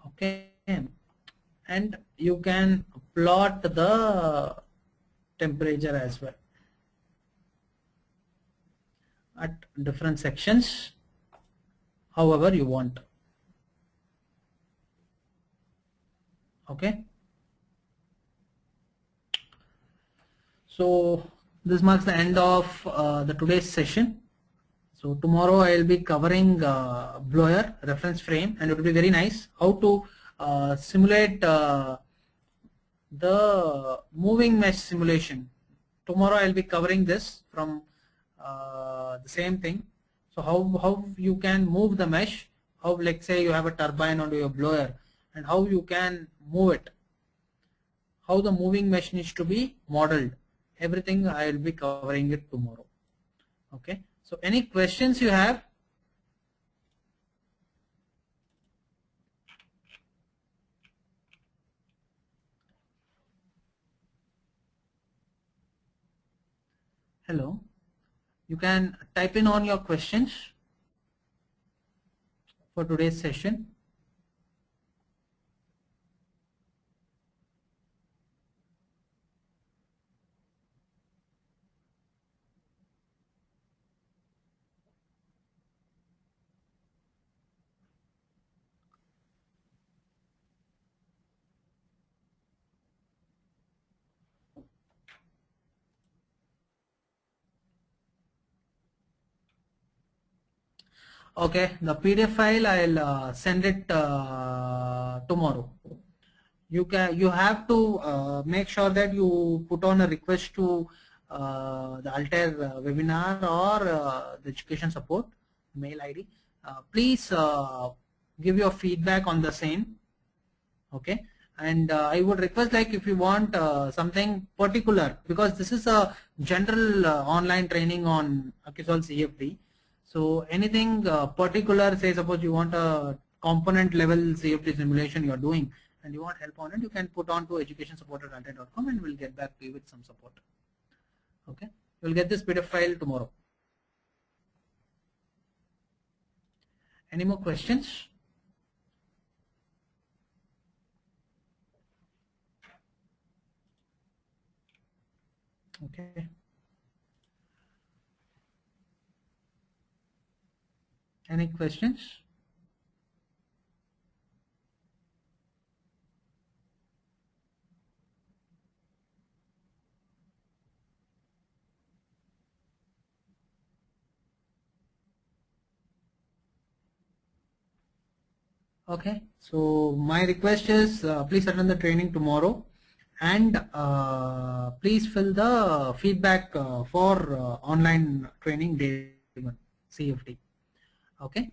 Okay, and you can plot the temperature as well at different sections, however you want. Okay, so this marks the end of the today's session. So tomorrow I will be covering blower reference frame, and it will be very nice how to simulate the moving mesh simulation. Tomorrow I will be covering this from the same thing. So how you can move the mesh, how, like say you have a turbine onto your blower, and how you can move it, how the moving mesh needs to be modeled. Everything I will be covering it tomorrow. Okay, so any questions you have? Hello, you can type in on your questions for today's session. Okay, the PDF file I'll send it tomorrow. You have to make sure that you put on a request to the Altair webinar or the education support mail ID. Please give your feedback on the same. Okay, and I would request, like, if you want something particular, because this is a general online training on Akisol CFD. So anything particular, say suppose you want a component level CFD simulation you are doing and you want help on it, you can put on to educationsupport@altair.com and we'll get back to you with some support. Okay, you'll get this PDF file tomorrow. Any more questions? Okay. Any questions? Okay, so my request is please attend the training tomorrow, and please fill the feedback for online training day 1 CFD. Okay.